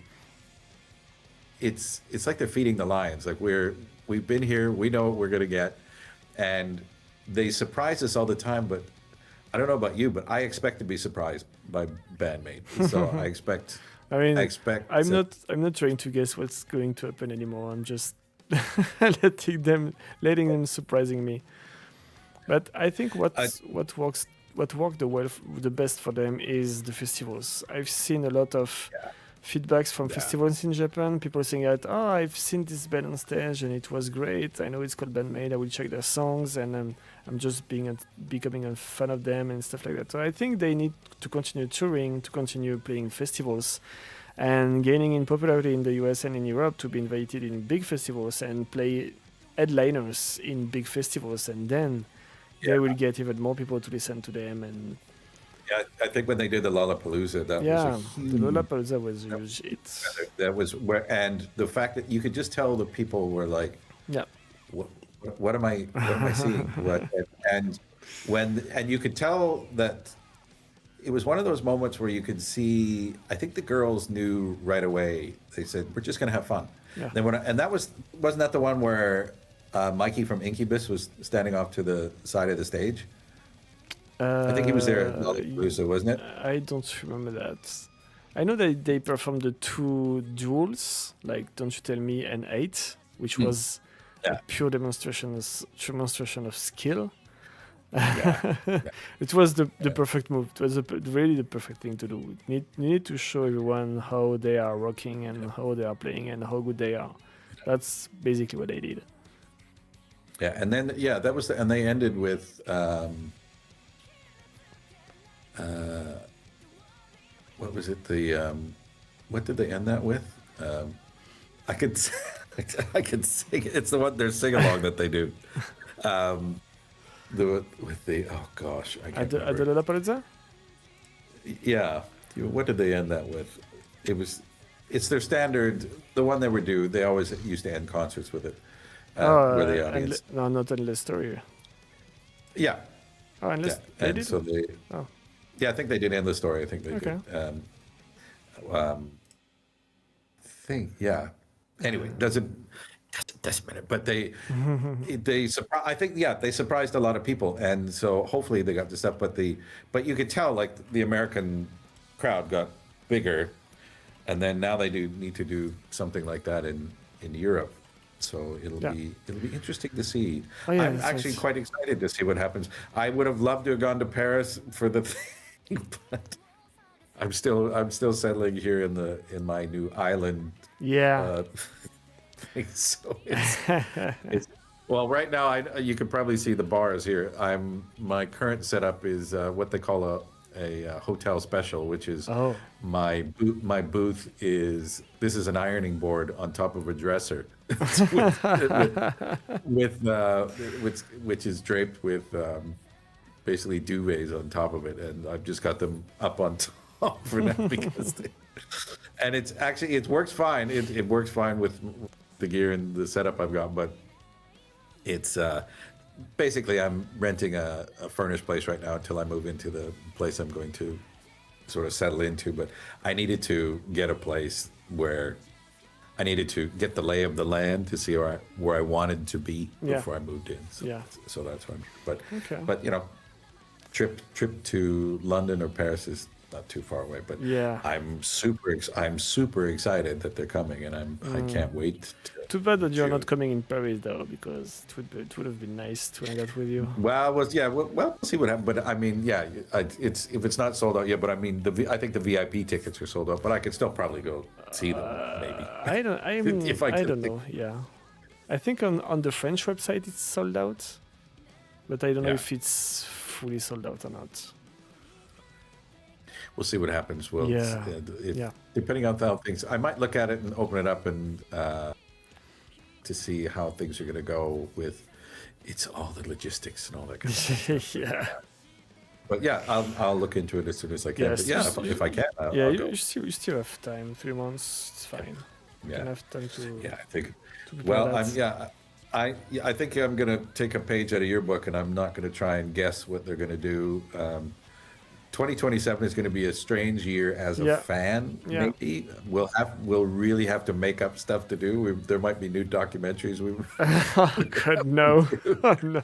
it's like they're feeding the lions. Like we've been here, we know what we're gonna get, and they surprise us all the time. But I don't know about you, but I expect to be surprised by BAND-MAID. So I expect. I'm not trying to guess what's going to happen anymore. I'm just letting them surprising me. But I think what worked the best for them is the festivals. I've seen a lot of feedbacks from festivals in Japan. People saying that, I've seen this band on stage and it was great. I know it's called BAND-MAID. I will check their songs, and I'm just becoming a fan of them and stuff like that. So I think they need to continue touring, to continue playing festivals, and gaining in popularity in the US and in Europe, to be invited in big festivals and play headliners in big festivals, and then they will get even more people to listen to them. And I think when they did the Lollapalooza, the Lollapalooza was huge. That was where, and the fact that you could just tell the people were like, what am I seeing? And you could tell that it was one of those moments where you could see. I think the girls knew right away. They said, "We're just going to have fun." Yeah. And that wasn't that the one where Mikey from Incubus was standing off to the side of the stage? I think he was there at Lollapalooza, wasn't it? I don't remember that. I know that they performed the two duels, like "Don't You Tell Me" and "8," which was a pure demonstration of skill. Yeah. It was the perfect move. It was really the perfect thing to do. You need to show everyone how they are rocking and how they are playing and how good they are. That's basically what they did. Yeah, and then that was and they ended with what was it? What did they end that with? I could I could sing it. It's the one their sing along that they do. With the oh gosh, I can't remember. Adoro la Polizza? Yeah, what did they end that with? It's their standard, the one they would do. They always used to end concerts with it. Where the audience. No, not Endless Story. Yeah. Oh, Endless. Yeah. They And did? so they. Oh. Yeah, I think they did end the story. I think they Okay. did. Anyway, doesn't matter. But they I think they surprised a lot of people, and so hopefully they got the stuff. But you could tell like the American crowd got bigger, and then now they need to do something like that in Europe. So it'll be interesting to see. Oh, yeah, I'm actually quite excited to see what happens. I would have loved to have gone to Paris for the thing, but I'm still settling here in my new island. Yeah. Thing. So it's well, right now you can probably see the bars here. My current setup is what they call a hotel special, which is my booth is an ironing board on top of a dresser which is draped with basically duvets on top of it, and I've just got them up on top for now because and it works fine. It works fine with the gear and the setup I've got, but it's basically I'm renting a furnished place right now until I move into the place I'm going to sort of settle into. But I needed to get a place where I needed to get the lay of the land to see where I wanted to be before I moved in. So that's what but trip to London or Paris is not too far away, but I'm super excited that they're coming, and I can't wait. Too bad that you're not coming in Paris though, because it would have been nice to hang out with you. Well, we'll see what happens. But I mean, if it's not sold out yet, but I mean, I think the VIP tickets are sold out, but I could still probably go see them maybe. I don't know. Yeah, I think on the French website it's sold out, but I don't know if it's fully sold out or not. We'll see what happens. Depending on how things, I might look at it and open it up and to see how things are going to go with. It's all the logistics and all that kind of stuff. Yeah. But I'll look into it as soon as I can. Yes, but if I can, I'll go. You still have time. 3 months, it's fine. You can have time to. Yeah, I think. Well, I think I'm going to take a page out of your book, and I'm not going to try and guess what they're going to do. 2027 is going to be a strange year as a fan. Maybe we'll really have to make up stuff to do. There might be new documentaries. Oh God, no! Oh, no!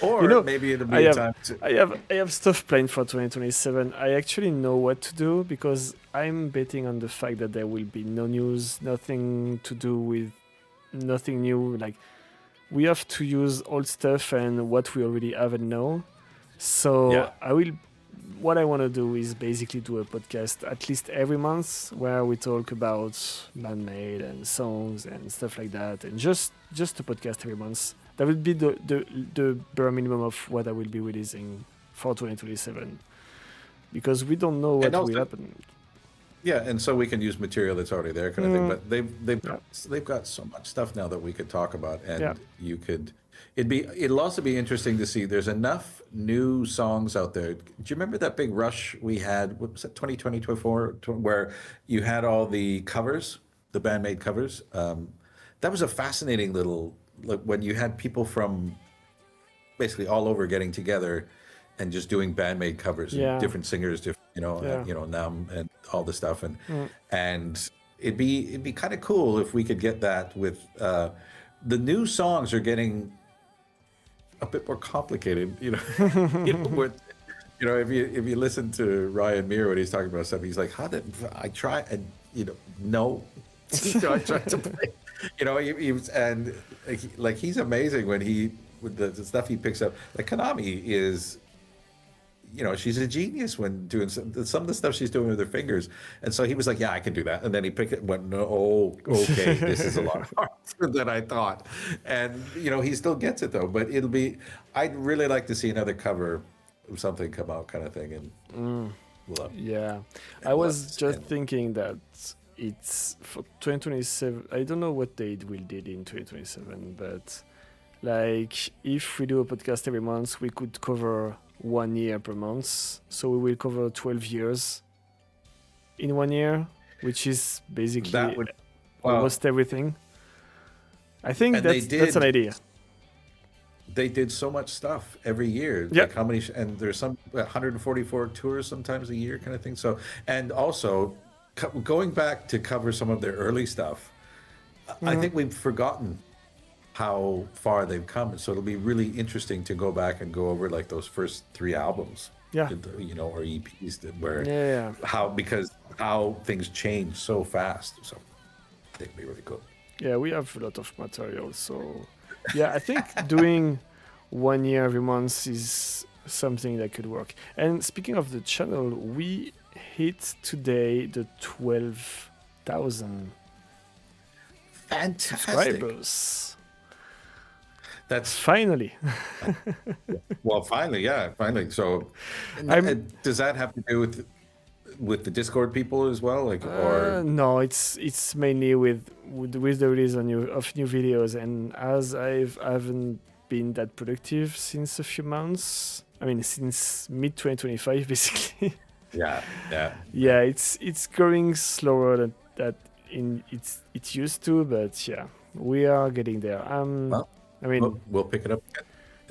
Or maybe in the meantime, I have stuff planned for 2027. I actually know what to do because I'm betting on the fact that there will be no news, nothing to do with nothing new. Like we have to use old stuff and what we already have and know. So what I want to do is basically do a podcast at least every month where we talk about BAND-MAID and songs and stuff like that, and just a podcast every month. That would be the bare minimum of what I will be releasing for 2027, because we don't know what will happen. Yeah, and so we can use material that's already there, kind of thing. But they've got so much stuff now that we could talk about, and you could. It'll also be interesting to see. There's enough new songs out there. Do you remember that big rush we had? What was that, 2020, 2024, where you had all the covers, the BAND-MAID covers? That was a fascinating little when you had people from basically all over getting together and just doing BAND-MAID covers, and different singers, Nam and all the stuff, and it'd be kind of cool if we could get that with the new songs are getting a bit more complicated, if you listen to Ryan Muir when he's talking about stuff, he's like, how did I try and no, I tried to play, he's amazing when he with the stuff he picks up. Like Konami is, you know, she's a genius when doing some of the stuff she's doing with her fingers. And so he was like, yeah, I can do that. And then he picked it and went, no, oh, okay, this is a lot harder than I thought. And, you know, he still gets it though. But I'd really like to see another cover of something come out kind of thing. And I was just thinking that it's for 2027. I don't know what date we'll do in 2027, but like if we do a podcast every month, we could cover 1 year per month. So we will cover 12 years in 1 year, which is basically almost everything. I think that's an idea. They did so much stuff every year. Yep. Like how many, and there's some 144 tours sometimes a year kind of thing. So, and also going back to cover some of their early stuff, I think we've forgotten how far they've come. So it'll be really interesting to go back and go over like those first 3 albums, you know, or EPs where how things change so fast. So I think it'll be really cool. Yeah, we have a lot of material. So yeah, I think doing 1 year every month is something that could work. And speaking of the channel, we hit today the 12,000 subscribers. That's finally. Well, finally. So, does that have to do with the Discord people as well? Like, or no, it's mainly with the release of new videos. And as I haven't been that productive since a few months. I mean, since mid 2025, basically. Yeah. It's growing slower than that it used to, but yeah, we are getting there. I mean, we'll pick it up again.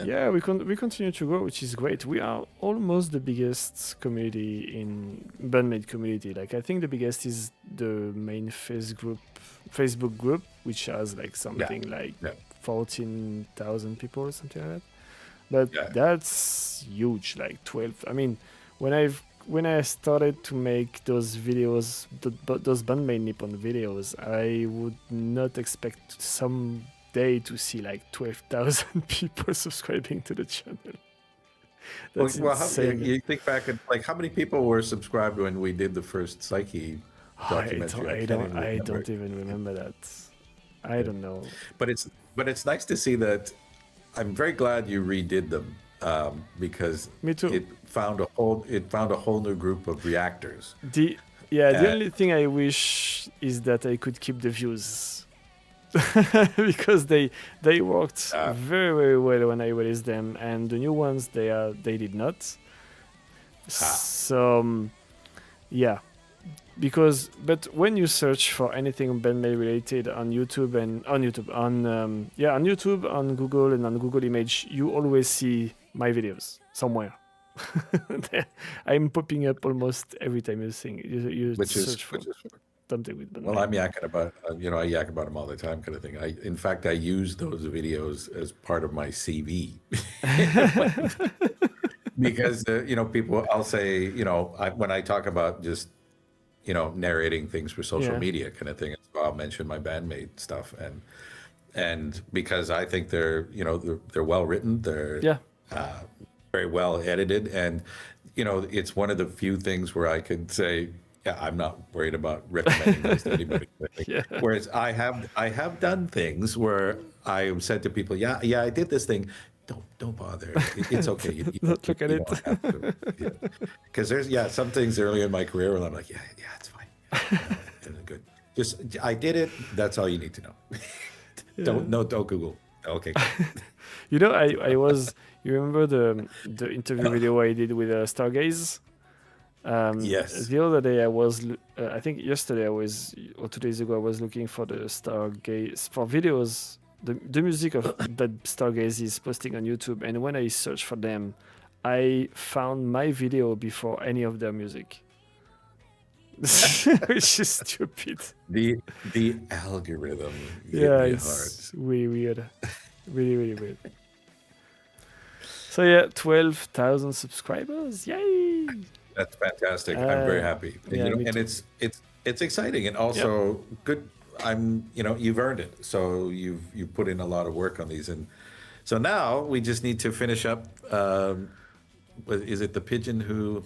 Yeah, we continue to grow, which is great. We are almost the biggest community in BAND-MAID Community. Like, I think the biggest is the main Facebook group, which has like something 14,000 people or something like that. But that's huge, like 12. I mean, when I started to make those videos, those BAND-MAID Nippon videos, I would not expect some day to see like 12,000 people subscribing to the channel. That's insane. You think back at like how many people were subscribed when we did the first Psyche documentary? I don't even remember that. I don't know. But it's nice to see that. I'm very glad you redid them because me too. It found a whole new group of reactors. The only thing I wish is that I could keep the views. Because they worked very, very well when I released them, and the new ones they did not. So but when you search for anything BAND-MAID related on YouTube on Google and on Google Image, you always see my videos somewhere. I'm popping up almost every time you search for something with BAND-MAID. Well, I'm yakking about, I yak about them all the time, kind of thing. In fact, I use those videos as part of my CV because people, I'll say, when I talk about just, narrating things for social media, kind of thing, I'll mention my BAND-MAID stuff, and because I think they're well written, they're very well edited, and it's one of the few things where I could say, yeah, I'm not worried about recommending this to anybody. Whereas I have done things where I said to people, yeah, I did this thing. Don't bother. It's okay. You don't look at it. Because there's some things early in my career where I'm like, yeah, it's fine. Good. Just I did it. That's all you need to know. Don't Google. Okay. I was. You remember the interview video I did with Stargaze? Yes. The other day I think yesterday or 2 days ago, I was looking for the Stargaze for videos, the music of that Stargaze is posting on YouTube, and when I searched for them, I found my video before any of their music. Which is stupid. The algorithm. It's really weird. Really, really weird. So 12,000 subscribers. Yay! That's fantastic. I'm very happy. And it's exciting and also good. You've earned it. So you've put in a lot of work on these, and So now we just need to finish up. Is it the pigeon who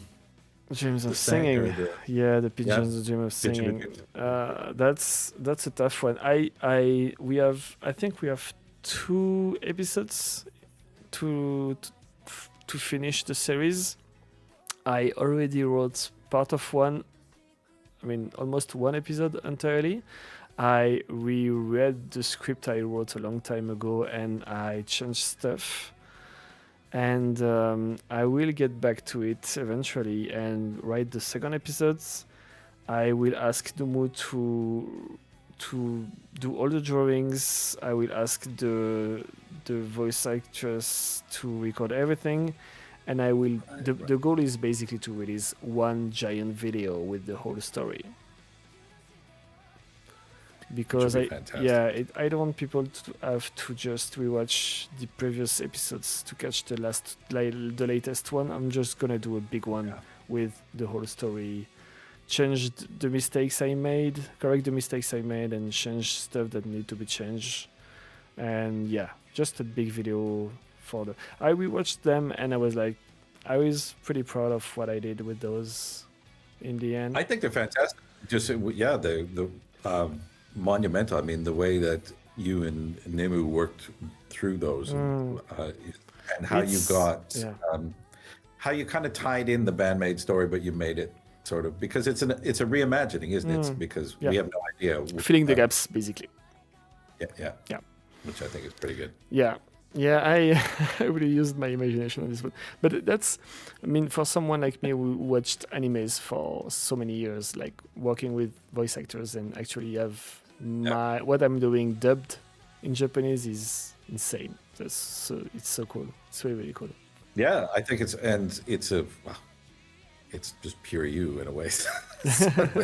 dreams of sang, singing? or the- Yeah, the pigeons dream of Pigeon singing. Pigeon. That's a tough one. I think we have 2 episodes to finish the series. I already wrote part of one. I mean, almost 1 episode entirely. I reread the script I wrote a long time ago, and I changed stuff. And I will get back to it eventually and write the second episodes. I will ask Dumu to do all the drawings. I will ask the voice actress to record everything, and I will. The goal is basically to release one giant video with the whole story. Because I don't want people to have to just rewatch the previous episodes to catch the latest one. I'm just gonna do a big one with the whole story, change the mistakes I made, correct the mistakes I made, and change stuff that need to be changed. And yeah, just a big video for the. I rewatched them and I was pretty proud of what I did with those. In the end, I think they're fantastic. Just the monumental. I mean, the way that you and Nimu worked through those, and how you got, how you kind of tied in the BAND-MAID story, but you made it sort of, because it's a reimagining, isn't it? Because we have no idea. Filling the gaps, basically. Yeah. Which I think is pretty good. Yeah, I really used my imagination on this one. But that's, I mean, for someone like me who watched animes for so many years, like working with voice actors and actually have what I'm doing dubbed in Japanese is insane. It's so cool. It's really, really cool. Yeah, I think it's just pure you in a way. It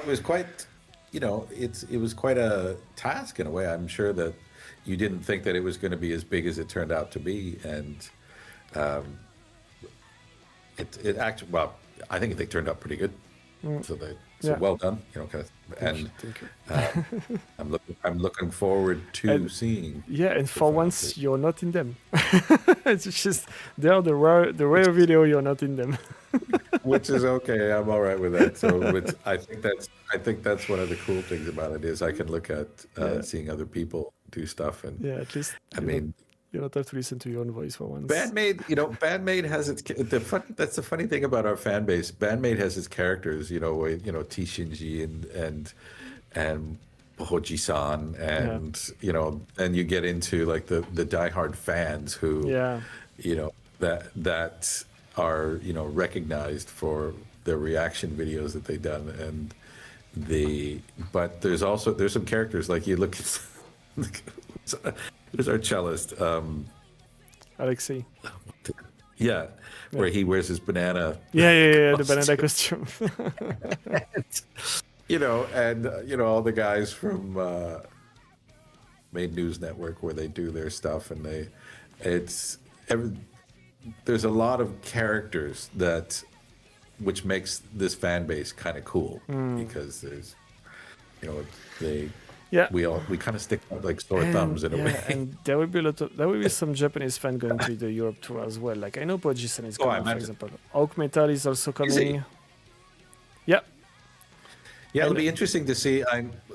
was quite, it was quite a task in a way. I'm sure that you didn't think that it was going to be as big as it turned out to be, and it actually, well, I think they turned out pretty good. So well done, and thank you. I'm looking forward to seeing. Yeah, and for once you're not in them. It's just they're the rare video you're not in them. Which is okay. I'm all right with that. So I think that's one of the cool things about it is I can look at seeing other people do stuff, and at least you don't have to listen to your own voice for once. BAND-MAID, BAND-MAID has its that's the funny thing about our fan base. BAND-MAID has its characters, T Shinji and Hoji-san, and then you get into like the diehard fans who that are recognized for their reaction videos that they've done, and but there's some characters like you look at. There's our cellist, Alexei. Where he wears his banana. The banana costume. And all the guys from Made News Network where they do their stuff, and there's a lot of characters which makes this fan base kind of cool, because there's, we kind of stick out like sore thumbs in a way. And there will be some Japanese fan going to the Europe tour as well. Like I know Poji-san is coming, for example. Oak Metal is also coming. Yeah, it'll be interesting to see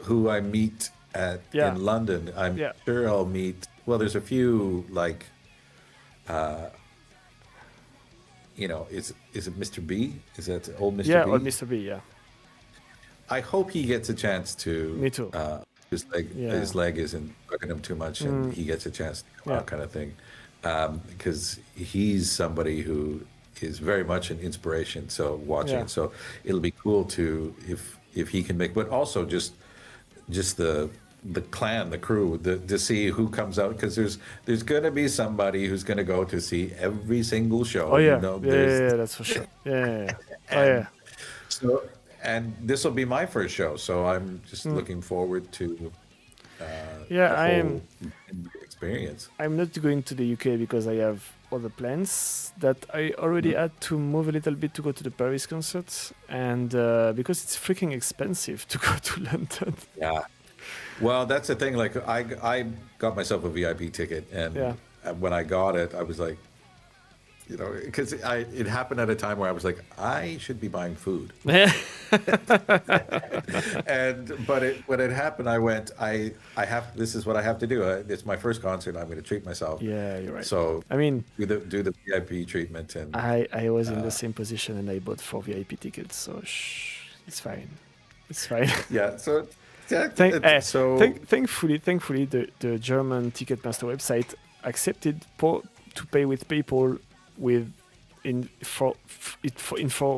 who I meet in London. I'm sure I'll meet. Well, there's a few like, is it Mr. B? Is that old Mr. B? Yeah, old Mr. B. Yeah. I hope he gets a chance to. Me too. His leg isn't bugging him too much, and he gets a chance to come out, kind of thing, because he's somebody who is very much an inspiration. So watching it, so it'll be cool if he can make, but also just the clan, the crew, to see who comes out, because there's going to be somebody who's going to go to see every single show. Oh yeah, that's for sure. Yeah. So. And this will be my first show, so I'm just looking forward to the whole experience. I'm not going to the UK because I have other plans that I already had to move a little bit to go to the Paris concert, and because it's freaking expensive to go to London. Well, that's the thing. Like I got myself a VIP ticket, and when I got it, I was like, you know, because it happened at a time where I was like, I should be buying food. But when it happened, I went, this is what I have to do. It's my first concert. I'm going to treat myself. Yeah, you're right. So I mean, do the VIP treatment. And I was in the same position, and I bought 4 VIP tickets, so it's fine. It's fine. Yeah. So thankfully, the German Ticketmaster website accepted to pay with PayPal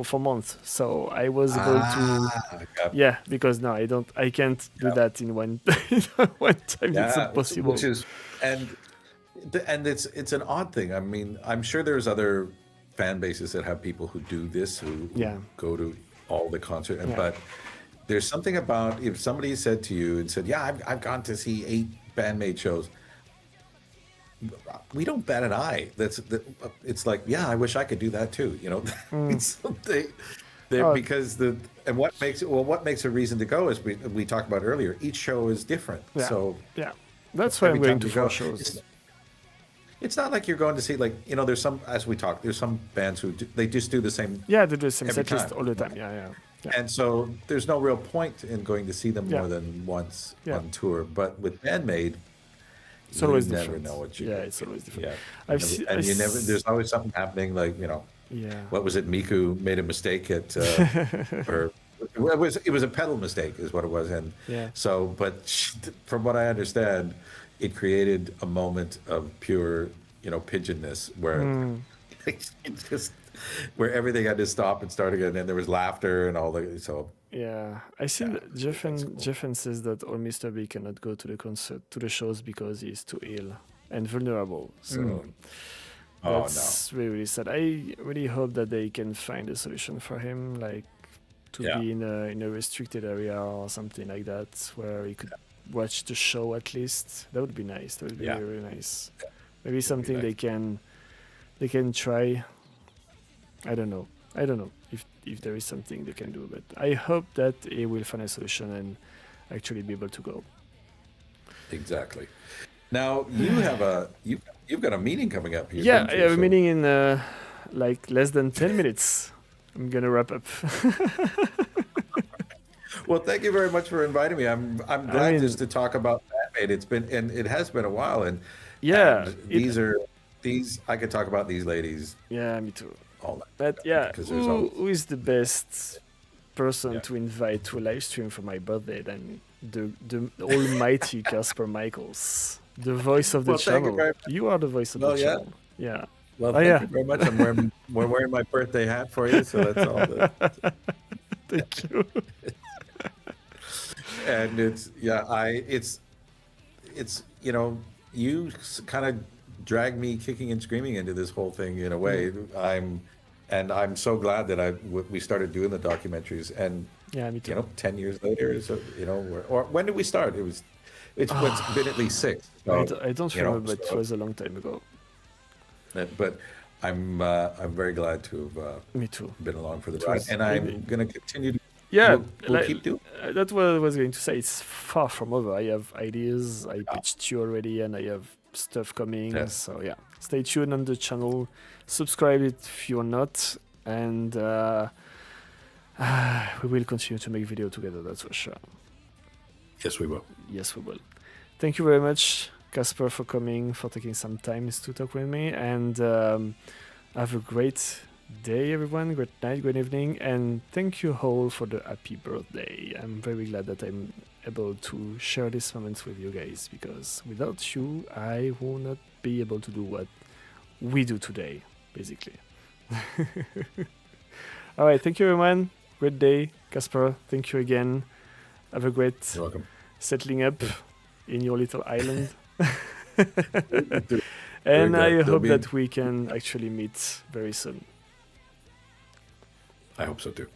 for months. So I was able to, because no, I can't do that in one one time. Yeah, it's impossible. Which is, and it's an odd thing. I mean, I'm sure there's other fan bases that have people who do this, who go to all the concert, but there's something about if somebody said to you and said, yeah, I've gone to see 8 BAND-MAID shows. We don't bat an eye. It's like, yeah, I wish I could do that too. You know, it's something because what makes a reason to go is we talked about earlier. Each show is different. Yeah. So that's why I'm going to 4 shows. It's not like you're going to see, like, you know, there's some, as we talk, there's some bands who they just do the same. Yeah, they do the same set list all the time. Yeah. And so there's no real point in going to see them more than once on tour. But with BAND-MAID, it's always never different. know what you it's always different. Yeah. There's always something happening, like, you know, what was it? Miku made a mistake at, or it was a pedal mistake is what it was. And so, but from what I understand, it created a moment of pure, you know, pigeonness where it just, where everything had to stop and start again, and there was laughter and all the I see that Jeffen says that Mr. B cannot go to the shows because he's too ill and vulnerable. So that's really sad. I really hope that they can find a solution for him, like to be in a restricted area or something like that, where he could watch the show at least. That would be nice. That would be really nice. Maybe something they can try. I don't know if there is something they can do, but I hope that he will find a solution and actually be able to go. Exactly. Now you have you've got a meeting coming up here. Yeah, I have a meeting in like less than 10 minutes. I'm gonna wrap up. Well, thank you very much for inviting me. I'm glad just to talk about BAND-MAID. It has been a while, and these I could talk about these ladies. Yeah, me too. All that. But who is the best person to invite to a live stream for my birthday than the almighty Casper Michaels, the voice of the channel? You are the voice of the channel. Yeah. Well, thank you very much. We're wearing my birthday hat for you, so that's all. Thank you. And it's you know, you kind of dragged me kicking and screaming into this whole thing in a way. I'm so glad that we started doing the documentaries, and me too. You know, 10 years later, so you know, or when did we start? It's been at least 6. So, I don't remember, but it was a long time ago. But I'm very glad to have me too. Been along for the ride, and I'm going to continue to. We'll keep doing. That's what I was going to say. It's far from over. I have ideas. I pitched you already, and I have stuff coming. Yeah. So stay tuned on the channel. Subscribe if you're not, and we will continue to make video together. That's for sure. Yes, we will. Yes, we will. Thank you very much, Casper, for coming, for taking some time to talk with me, and have a great day, everyone. Great night, good evening, and thank you all for the happy birthday. I'm very glad that I'm able to share these moments with you guys, because without you, I will not be able to do what we do today, basically. All right, thank you, everyone. Great day, Casper. Thank you again. Have a great settling up in your little island. And I hope that we can actually meet very soon. I hope so too.